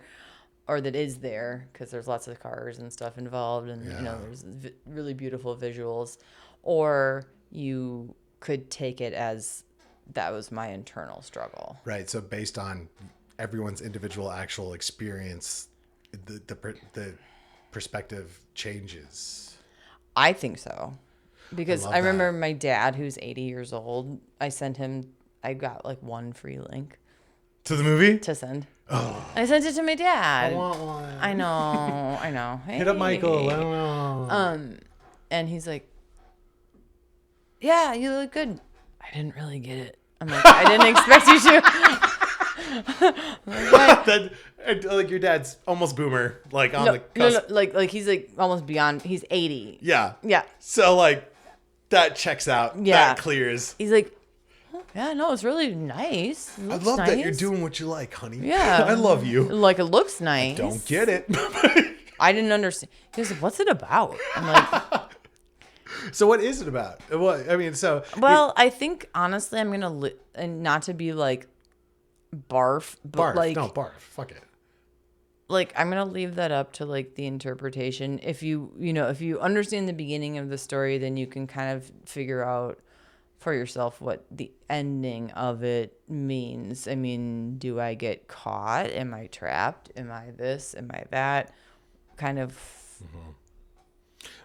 or that is there, because there's lots of cars and stuff involved, and you know there's really beautiful visuals. Or you could take it as that was my internal struggle. Right. So based on everyone's individual actual experience, the perspective changes. I think so. Because I remember my dad, who's 80 years old, I got like one free link. To the movie? To send. Oh. I sent it to my dad. I want one. I know. Hey. Hit up Michael. And he's like, yeah, you look good. I didn't really get it. I'm like, I didn't expect you to. Like your dad's almost boomer, like on the cusp. No, like he's like almost beyond. He's 80. Yeah. Yeah. So like that checks out. Yeah. That clears. He's like, oh, yeah, no, it's really nice. I love that you're doing what you like, honey. Yeah. I love you. Like it looks nice. Don't get it. I didn't understand. He was like, what's it about? I'm like, so what is it about? What I mean, so well, I think honestly, I'm gonna and not to be like barf, but barf. Fuck it. Like I'm gonna leave that up to like the interpretation. If you understand the beginning of the story, then you can kind of figure out for yourself what the ending of it means. I mean, do I get caught? Am I trapped? Am I this? Am I that? Kind of. Mm-hmm.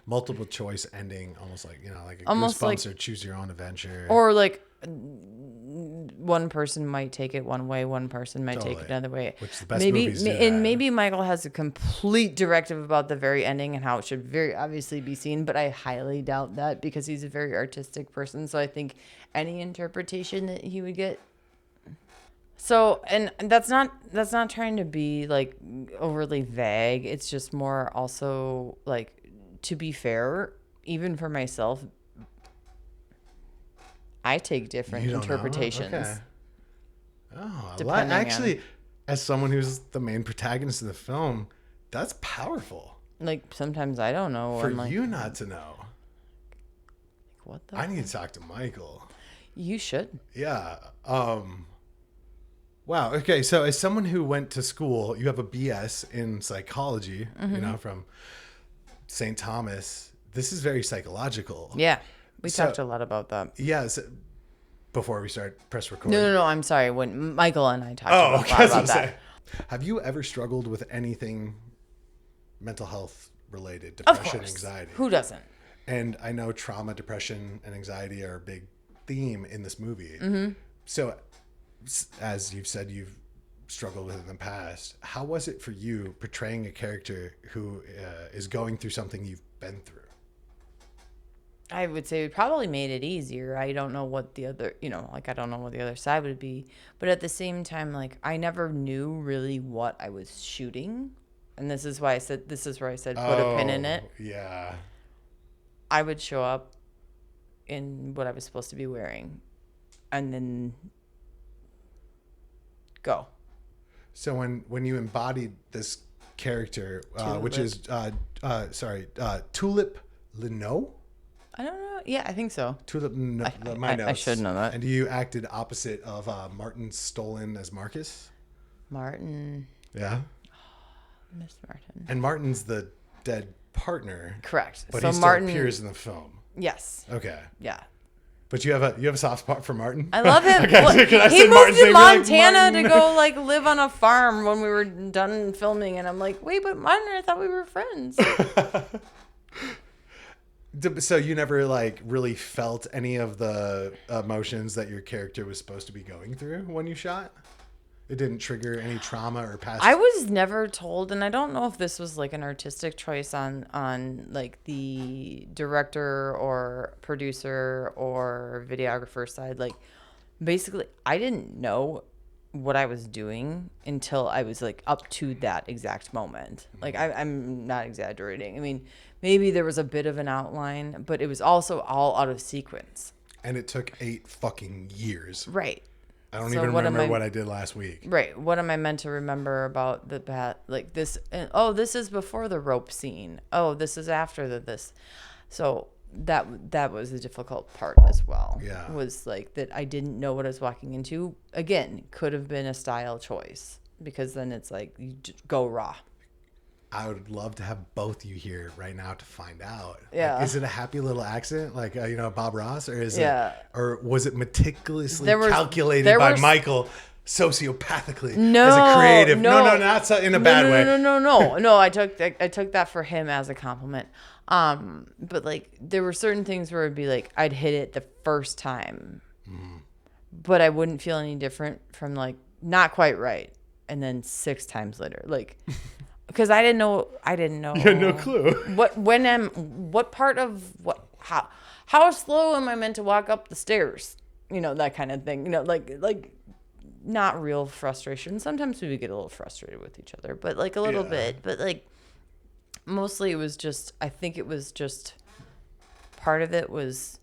Multiple choice ending, almost like like a almost Goosebumps like, or Choose Your Own Adventure. Or like one person might take it one way, one person might take it another way. Which the best movies do and that. maybe Michael has a complete directive about the very ending and how it should very obviously be seen, but I highly doubt that because he's a very artistic person. So I think any interpretation that he would get. So, and that's not trying to be like overly vague. It's just more also like, to be fair, even for myself, I take different interpretations. Okay. Oh, actually, as someone who's the main protagonist of the film, that's powerful. Like sometimes I don't know. For you not to know. What the? I need to talk to Michael. You should. Yeah. Wow. Okay. So as someone who went to school, you have a BS in psychology, from St. Thomas. This is very psychological. Yeah. We talked a lot about that. Yeah. So before we start, press record. No. I'm sorry. When Michael and I talked about that. Have you ever struggled with anything mental health related? Depression, anxiety? Who doesn't? And I know trauma, depression, and anxiety are a big theme in this movie. Mm-hmm. So as you've said, you've struggled with it in the past. How was it for you portraying a character who is going through something you've been through? I would say it probably made it easier. I don't know what the other, I don't know what the other side would be. But at the same time, like, I never knew really what I was shooting. And this is where I said put a pin in it. Yeah. I would show up in what I was supposed to be wearing and then go. So when you embodied this character, which is Tulip Leno? I don't know. Yeah, I think so. Tulip Leno. I should know that. And you acted opposite of Martin Stolen as Marcus? Martin. Yeah. Oh, Miss Martin. And Martin's the dead partner. Correct. But so he still Martin appears in the film. Yes. Okay. Yeah. But you have a soft spot for Martin? I love him. He moved to Montana to go like live on a farm when we were done filming, and I'm like, wait, but Martin, I thought we were friends. So you never like really felt any of the emotions that your character was supposed to be going through when you shot? It didn't trigger any trauma or past. I was never told, and I don't know if this was like an artistic choice on like the director or producer or videographer side. Like basically I didn't know what I was doing until I was like up to that exact moment. Like I'm not exaggerating. I mean, maybe there was a bit of an outline, but it was also all out of sequence. And it took 8 fucking years. Right. I don't even remember what I did last week. Right. What am I meant to remember about the bat? Like this. Oh, this is before the rope scene. Oh, this is after this. So that was the difficult part as well. Yeah. Was like that I didn't know what I was walking into. Again, could have been a style choice because then it's like you just go raw. I would love to have both you here right now to find out. Yeah. Like, is it a happy little accident like, Bob Ross? Or is Yeah. it, or was it meticulously There calculated by Michael sociopathically No, as a creative? no. Not so, in a bad way. No. I took that for him as a compliment. But like there were certain things where it'd be like I'd hit it the first time, but I wouldn't feel any different from like not quite right, and then 6 times later, like. Because I didn't know. You had no clue. What part of how slow am I meant to walk up the stairs? You know, that kind of thing. You know, like not real frustration. Sometimes we would get a little frustrated with each other, but like a little bit. But like mostly it was just. I think it was just part of it was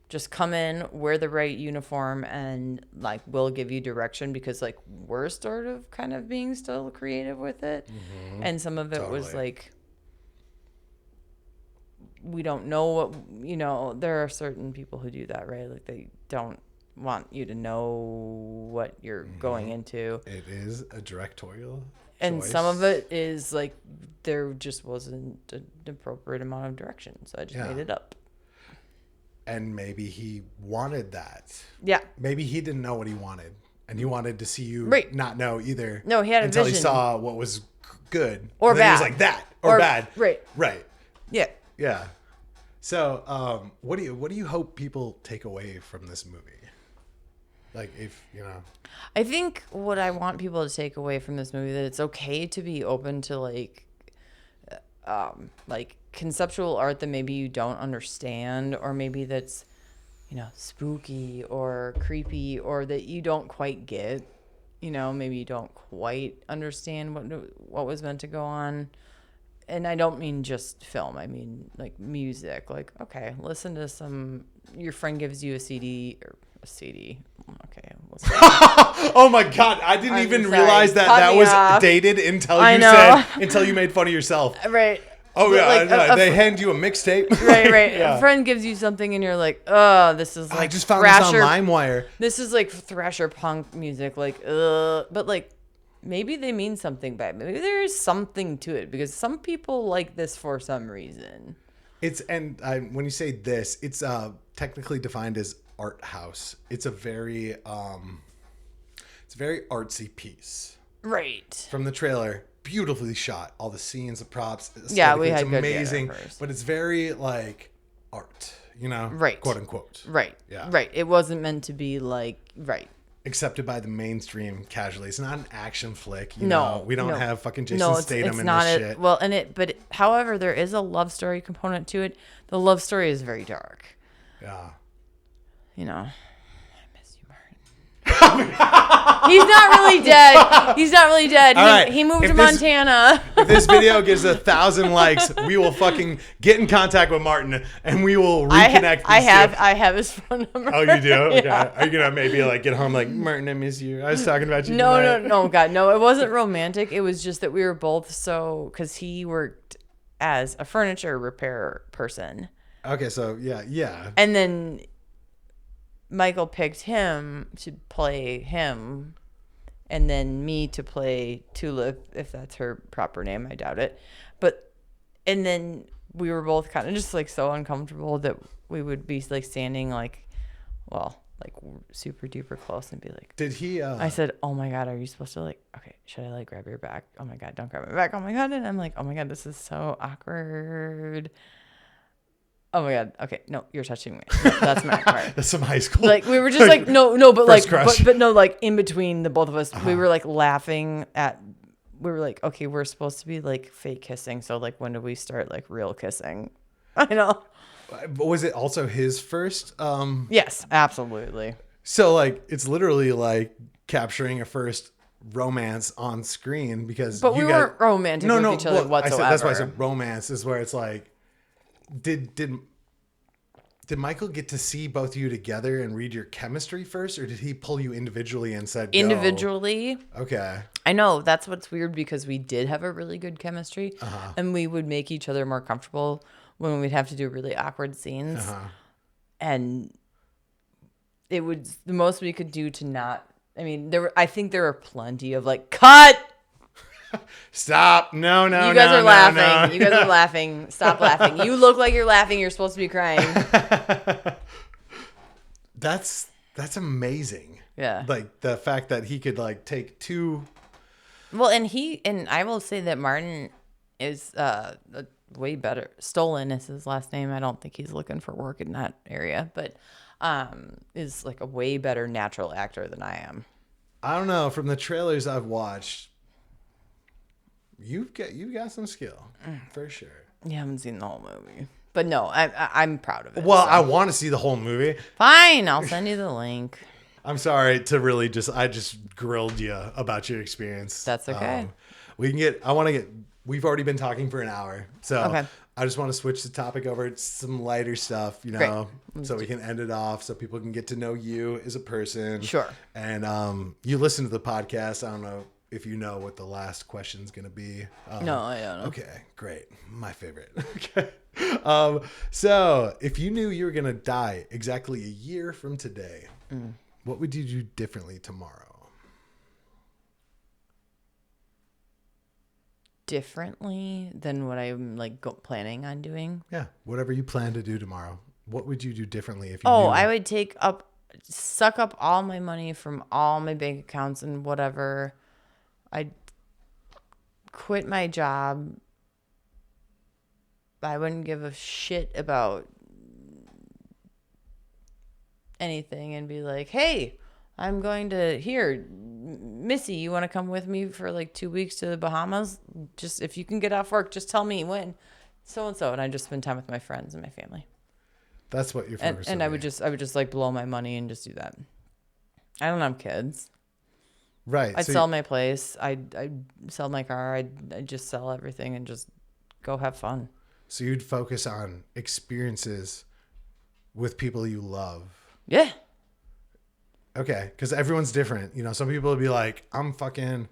just come in, wear the right uniform, and like we'll give you direction because like we're sort of kind of being still creative with it. Mm-hmm. And some of it was like we don't know what there are certain people who do that, right? Like they don't want you to know what you're going into. It is a directorial and choice. Some of it is like there just wasn't an appropriate amount of direction, so I just made it up. And maybe he wanted that. Yeah. Maybe he didn't know what he wanted. And he wanted to see you not know either. No, he had a until vision. He saw what was good. Or and bad. Then he was like, that. Or bad. Right. Right. Yeah. Yeah. So what do you hope people take away from this movie? Like I think what I want people to take away from this movie that it's okay to be open to like conceptual art that maybe you don't understand, or maybe that's spooky or creepy, or that you don't quite get, maybe you don't quite understand what was meant to go on. And I don't mean just film, I mean like music. Like, okay, listen to your friend gives you a CD. Okay. Oh my God. I didn't even realize that was dated until you made fun of yourself. Right. Oh yeah. They hand you a mixtape. Right. Yeah. A friend gives you something and you're like, oh, this is like I just found this on LimeWire. This is like thrasher punk music. Like, but like maybe they mean something by it. Maybe there is something to it because some people like this for some reason. When you say this, it's technically defined as art house. It's a very artsy piece. Right. From the trailer, beautifully shot. All the scenes, the props. Yeah, we had it's good amazing. data first. But it's very like art, right? Quote unquote. Right. Yeah. Right. It wasn't meant to be like accepted by the mainstream casually. It's not an action flick. We don't have fucking Jason Statham in this shit. Well, however, there is a love story component to it. The love story is very dark. Yeah. I miss you, Martin. He's not really dead. All right. He moved to Montana. If this video gets 1,000 likes, we will fucking get in contact with Martin and we will reconnect. I have his phone number. Oh, you do? Okay. Yeah. Are you gonna maybe like get home like, Martin, I miss you. I was talking about you. No, God, no. It wasn't romantic. It was just that we were both because he worked as a furniture repair person. Okay, so yeah. And then Michael picked him to play him, and then me to play Tulip, if that's her proper name. I doubt it. And then we were both kind of just like so uncomfortable that we would be like standing like super duper close and be like, did he I said, oh my God, are you supposed to like, okay, should I like grab your back? Oh my God, don't grab my back. Oh my God. And I'm like, oh my God, this is so awkward. Oh my God. Okay. No, you're touching me. No, that's my part. That's some high school. Like we were just like, no, but First like, crush. but no, like in between the both of us, we were like laughing at, we were like, okay, we're supposed to be like fake kissing. So like, when do we start like real kissing? I know. But was it also his first? Yes, absolutely. So like, it's literally like capturing a first romance on screen because But we weren't romantic with each other whatsoever. That's why I said romance is where it's like, did Michael get to see both of you together and read your chemistry first, or did he pull you individually and said go? Individually? Okay. I know that's what's weird because we did have a really good chemistry, and we would make each other more comfortable when we'd have to do really awkward scenes, and it was the most we could do to not. I mean, I think there were plenty of like cut. Stop! No! You guys are laughing. You guys are laughing. Stop laughing. You look like you're laughing. You're supposed to be crying. That's amazing. Yeah. Like the fact that he could like take two. Well, and I will say that Martin is way better. Stolen is his last name. I don't think he's looking for work in that area, but is like a way better natural actor than I am. I don't know. From the trailers I've watched, you've got some skill for sure. You haven't seen the whole movie, but no, I'm proud of it. Well, so. I want to see the whole movie. Fine, I'll send you the link. I'm sorry to really I just grilled you about your experience. That's okay. We've already been talking for an hour. So okay. I just want to switch the topic over to some lighter stuff, so we can end it off so people can get to know you as a person. Sure. And you listen to the podcast. I don't know if you know what the last question is going to be. No, I don't know. Okay, great. My favorite. Okay. So if you knew you were going to die exactly a year from today, what would you do differently tomorrow? Differently than what I'm like planning on doing? Yeah, whatever you plan to do tomorrow. What would you do differently if you knew? I would suck up all my money from all my bank accounts and whatever. I'd quit my job. I wouldn't give a shit about anything and be like, hey, I'm going to Missy, you want to come with me for like 2 weeks to the Bahamas? Just if you can get off work, just tell me when. So-and-so. And I just spend time with my friends and my family. That's what you're focused on. And I would just like blow my money and just do that. I don't have kids. Right. I'd sell my place. I'd sell my car. I'd just sell everything and just go have fun. So you'd focus on experiences with people you love. Yeah. Okay, because everyone's different. Some people would be like, I'm fucking...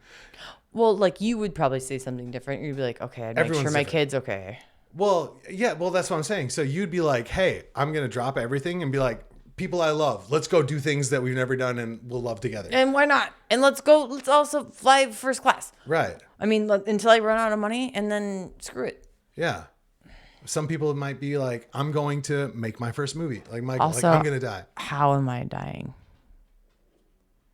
Well, like, you would probably say something different. You'd be like, okay, I'd make sure my kid's okay. Well, yeah, that's what I'm saying. So you'd be like, hey, I'm going to drop everything and be like, people I love, let's go do things that we've never done and we'll love together. And why not? And let's also fly first class. Right. I mean, until I run out of money and then screw it. Yeah. Some people might be like, I'm going to make my first movie. Like Michael, also, I'm going to die. How am I dying?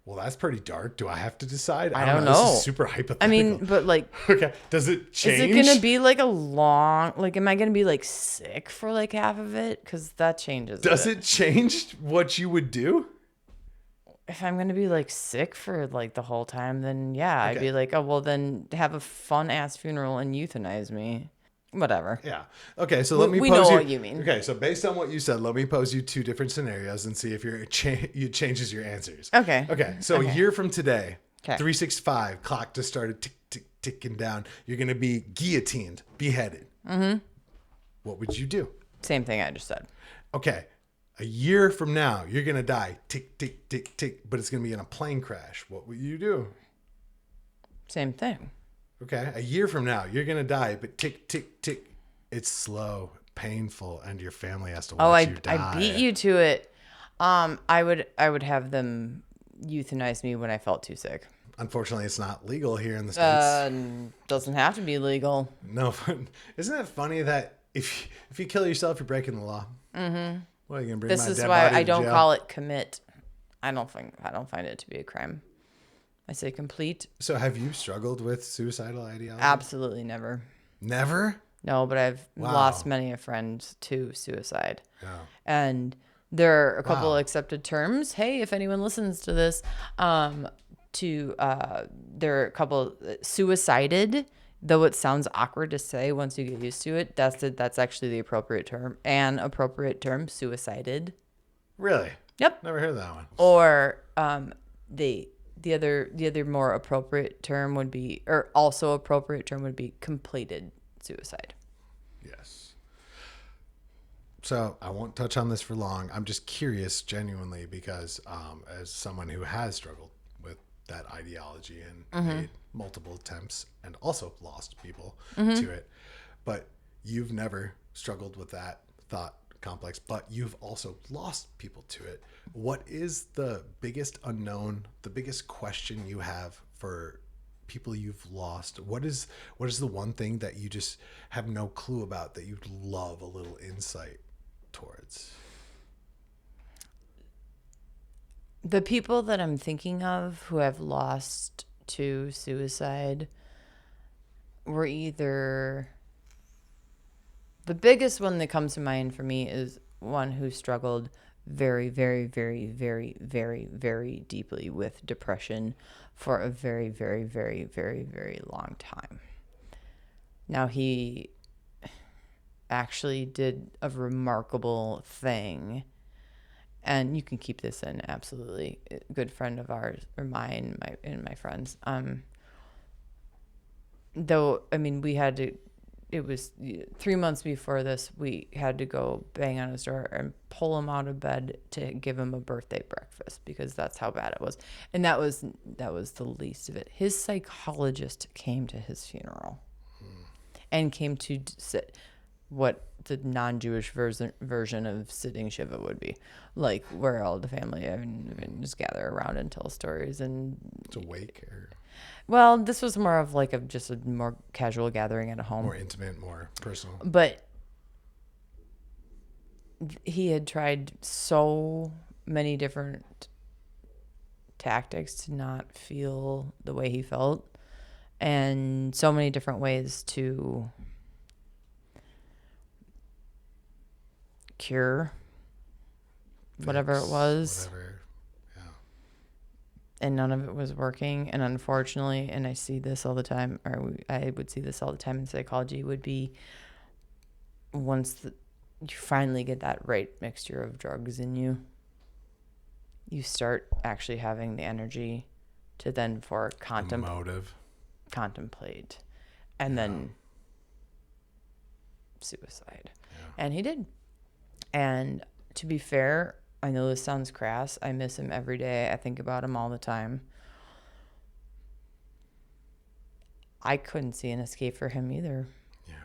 Well, that's pretty dark. Do I have to decide? I don't know. This is super hypothetical. I mean, but like... Okay. Does it change? Is it going to be like a long... Like, am I going to be like sick for like half of it? Because that changes Does it change what you would do? If I'm going to be like sick for like the whole time, then yeah, okay. I'd be like, oh, well then have a fun ass funeral and euthanize me. Whatever. Yeah. Okay. So let me we pose know you. What you mean. Okay. So based on what you said, let me pose you two different scenarios and see if you changes your answers. Okay. Okay. So a year from today, okay. 365 clock just started ticking down. You're going to be guillotined, beheaded. Mm-hmm. What would you do? Same thing I just said. Okay. A year from now, you're going to die. Tick, tick, tick, tick. But it's going to be in a plane crash. What would you do? Same thing. Okay. A year from now, you're going to die. But tick, tick, tick. It's slow, painful, and your family has to watch you die. I beat you to it. I would have them euthanize me when I felt too sick. Unfortunately, it's not legal here in the States. Doesn't have to be legal. No. Isn't it funny that if you kill yourself, you're breaking the law? Mm-hmm. What are you gonna bring? This is why I don't call it commit. I don't find it to be a crime. I say complete. So have you struggled with suicidal ideology? Absolutely never. Never? No, but I've Wow. lost many a friend to suicide. Yeah. And there are a couple Wow. accepted terms. Hey, if anyone listens to this, there are a couple suicided, though it sounds awkward to say once you get used to it. That's actually the appropriate term. An appropriate term, suicided. Really? Yep. Never heard that one. Or the other more appropriate term would be, or also appropriate term would be completed suicide. Yes. So I won't touch on this for long. I'm just curious, genuinely, because as someone who has struggled with that ideology and made multiple attempts and also lost people to it, but you've never struggled with that thought complex, but you've also lost people to it. What is the biggest unknown, the biggest question you have for people you've lost? What is the one thing that you just have no clue about that you'd love a little insight towards? The people that I'm thinking of who have lost to suicide were either, the biggest one that comes to mind for me is one who struggled very, very, very, very, very, very deeply with depression for a very, very, very, very, very long time. Now, he actually did a remarkable thing, and you can keep this in, absolutely. A good friend of ours, or mine, my friends. Though, I mean, we had to, it was 3 months before this, we had to go bang on his door and pull him out of bed to give him a birthday breakfast, because that's how bad it was. And that was the least of it. His psychologist came to his funeral and came to sit, what the non-Jewish version of sitting Shiva would be, like where all the family and just gather around and tell stories. And It's a wake, or well, this was more of like just a more casual gathering at a home, more intimate, more personal. but he had tried so many different tactics to not feel the way he felt, and so many different ways to cure whatever it was. Whatever. Yeah. And none of it was working. And unfortunately, and I see this all the time, or I would see this all the time in psychology, would be once you finally get that right mixture of drugs in you, you start actually having the energy to then for contemplate, and then suicide. Yeah. And he did. And to be fair, I know this sounds crass. I miss him every day. I think about him all the time. I couldn't see an escape for him either. Yeah.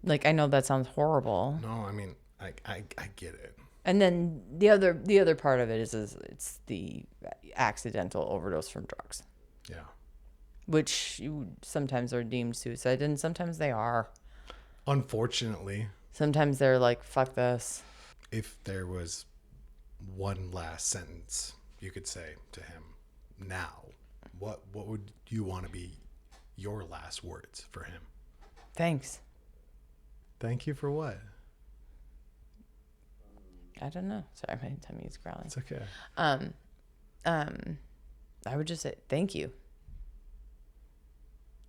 Like, I know that sounds horrible. No, I mean, I get it. And then the other part of it is it's the accidental overdose from drugs. Yeah. Which sometimes are deemed suicide, and sometimes they are. Unfortunately. Sometimes they're like, fuck this. If there was one last sentence you could say to him now, what would you want to be your last words for him? Thanks. Thank you for what? I don't know. Sorry, my tummy's growling. It's okay. I would just say thank you.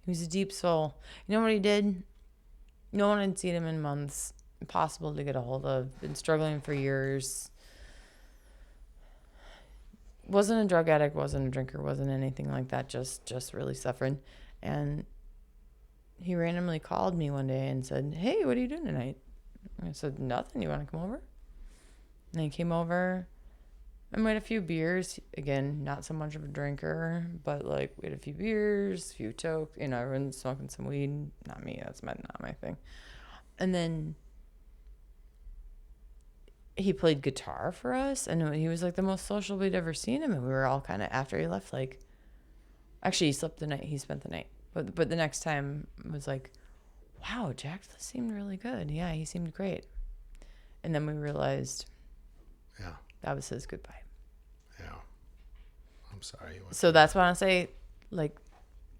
He was a deep soul. You know what he did? No one had seen him in months. Impossible to get a hold of. Been struggling for years. Wasn't a drug addict, wasn't a drinker, wasn't anything like that. Just really suffering. And he randomly called me one day and said, "Hey, what are you doing tonight?" I said, "Nothing. You want to come over?" And he came over and we had a few beers. Again, not so much of a drinker, but like we had a few beers, a few tokes. You know, everyone's smoking some weed. Not me. That's not my thing. And then he played guitar for us, and he was like the most social we'd ever seen him. And we were all kind of, after he left, like, actually he spent the night, but the next time it was like, wow, Jack seemed really good. Yeah, he seemed great. And then we realized, yeah, that was his goodbye. Yeah, I'm sorry. So that's why I say, like,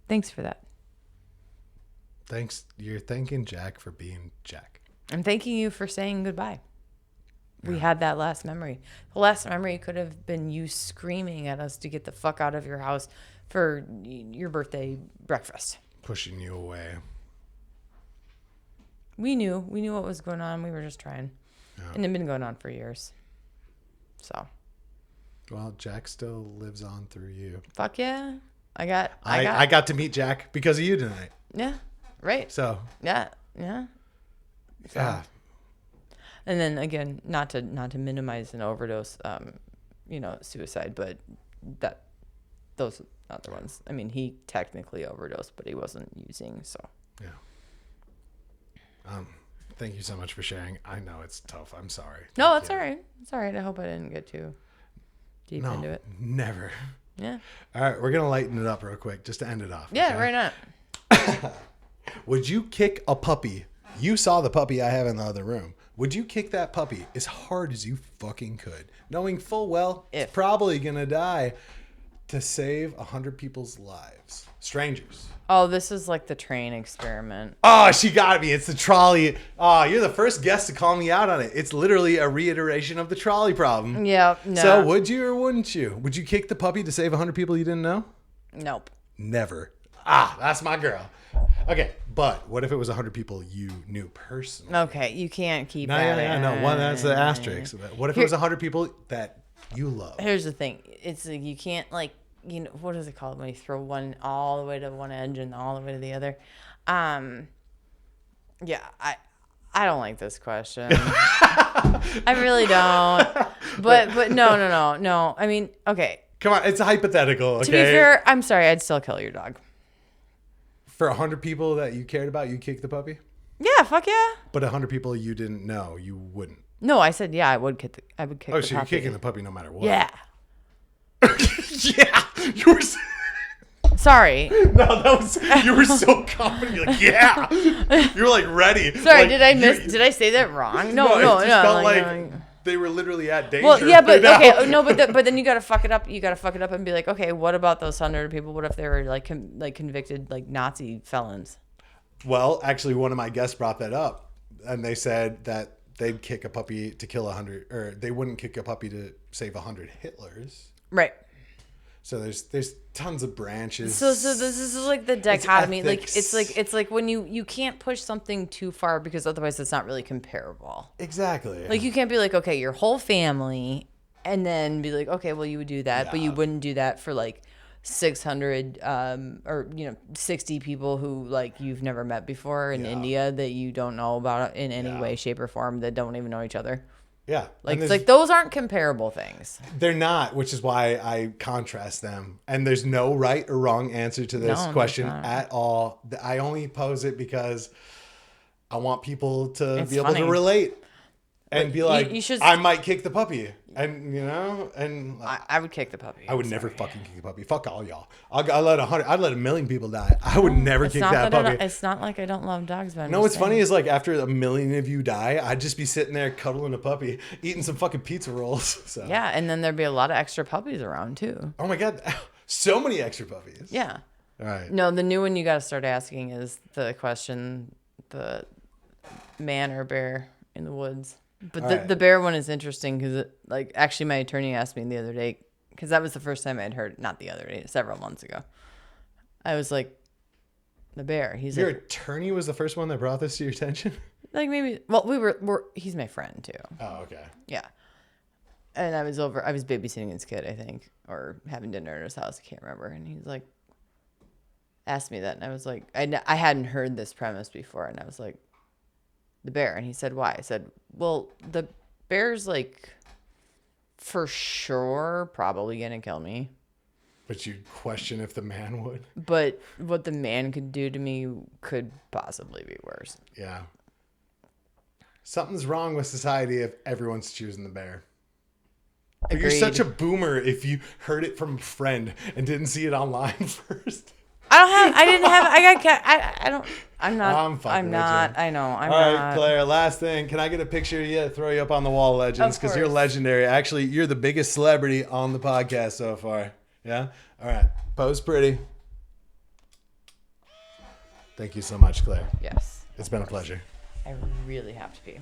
thanks for that. Thanks. You're thanking Jack for being Jack. I'm thanking you for saying goodbye. We had that last memory. The last memory could have been you screaming at us to get the fuck out of your house for your birthday breakfast. Pushing you away. We knew what was going on. We were just trying. Yeah. And it had been going on for years. So. Well, Jack still lives on through you. Fuck yeah. I got to meet Jack because of you tonight. Yeah. Right. So. Yeah. So. Yeah. And then again, not to minimize an overdose, suicide, but those other ones. I mean, he technically overdosed, but he wasn't using. So. Yeah. Thank you so much for sharing. I know it's tough. I'm sorry. No, it's all right. It's all right. I hope I didn't get too deep into it. Never. Yeah. All right, we're gonna lighten it up real quick just to end it off. Yeah, okay? right on. Would you kick a puppy? You saw the puppy I have in the other room. Would you kick that puppy as hard as you fucking could, knowing full well it's probably gonna die, to save 100 people's lives? Strangers. Oh, this is like the train experiment. Oh, she got me. It's the trolley. Oh, you're the first guest to call me out on it. It's literally a reiteration of the trolley problem. Yeah. No. So would you or wouldn't you? Would you kick the puppy to save 100 people you didn't know? Nope. Never. Ah, that's my girl. Okay, but what if it was 100 people you knew personally? Okay, you can't keep that. No. One, that's the asterisk. What if it was 100 people that you love? Here's the thing. It's like you can't what is it called when you throw one all the way to one edge and all the way to the other? Yeah, I don't like this question. I really don't. But no. I mean, okay. Come on, it's a hypothetical. Okay? To be fair, I'm sorry. I'd still kill your dog. For 100 people that you cared about, you kick the puppy? Yeah, fuck yeah. But 100 people you didn't know, you wouldn't. No, I said yeah. I would kick the puppy. Oh, so you're kicking the puppy no matter what? Yeah. Yeah. You were. Sorry. No, you were so confident. You're like, yeah. You were like ready. Sorry, like, did I say that wrong? No. It just felt like they were literally at danger. Well, yeah, but okay, no, but then you gotta fuck it up. You gotta fuck it up and be like, okay, what about those 100 people? What if they were like convicted like Nazi felons? Well, actually, one of my guests brought that up, and they said that they'd kick a puppy to kill 100, or they wouldn't kick a puppy to save 100 Hitlers. Right. So there's tons of branches. So this is like the dichotomy. Like it's like when you can't push something too far because otherwise it's not really comparable. Exactly. Like you can't be like, okay, your whole family, and then be like, okay, well you would do that, but you wouldn't do that for like 600 or 60 people who like you've never met before in India that you don't know about in any way, shape, or form, that don't even know each other. Yeah. Like it's like those aren't comparable things. They're not, which is why I contrast them. And there's no right or wrong answer to this question at all. I only pose it because I want people to be able to relate and be like, you should, I might kick the puppy. And, and I would kick the puppy. I would never fucking kick a puppy. Fuck all y'all. I'd let 1 million people die. I would never kick that puppy. It's not like I don't love dogs, but no, what's funny is like after 1 million of you die, I'd just be sitting there cuddling a puppy, eating some fucking pizza rolls. So. Yeah, and then there'd be a lot of extra puppies around too. Oh my God. So many extra puppies. Yeah. All right. No, the new one you got to start asking is the question, the man or bear in the woods. But the bear one is interesting because, actually my attorney asked me the other day, because that was the first time I'd heard, not the other day, several months ago. I was like, the bear. Your attorney was the first one that brought this to your attention? Like maybe, he's my friend too. Oh, okay. Yeah. And I was babysitting his kid, I think, or having dinner at his house. I can't remember. And he's like, asked me that. And I was like, I hadn't heard this premise before. And I was like, the bear. And he said, why? I said, well, the bear's like for sure probably gonna kill me, but you question if the man would. But what the man could do to me could possibly be worse. Yeah, something's wrong with society if everyone's choosing the bear. But you're such a boomer if you heard it from a friend and didn't see it online first. I'm not. I know. I'm All right, not. Claire, last thing. Can I get a picture of you? Throw you up on the wall of legends because you're legendary. Actually, you're the biggest celebrity on the podcast so far. Yeah? All right. Pose pretty. Thank you so much, Claire. Yes. It's been a pleasure. I really have to be.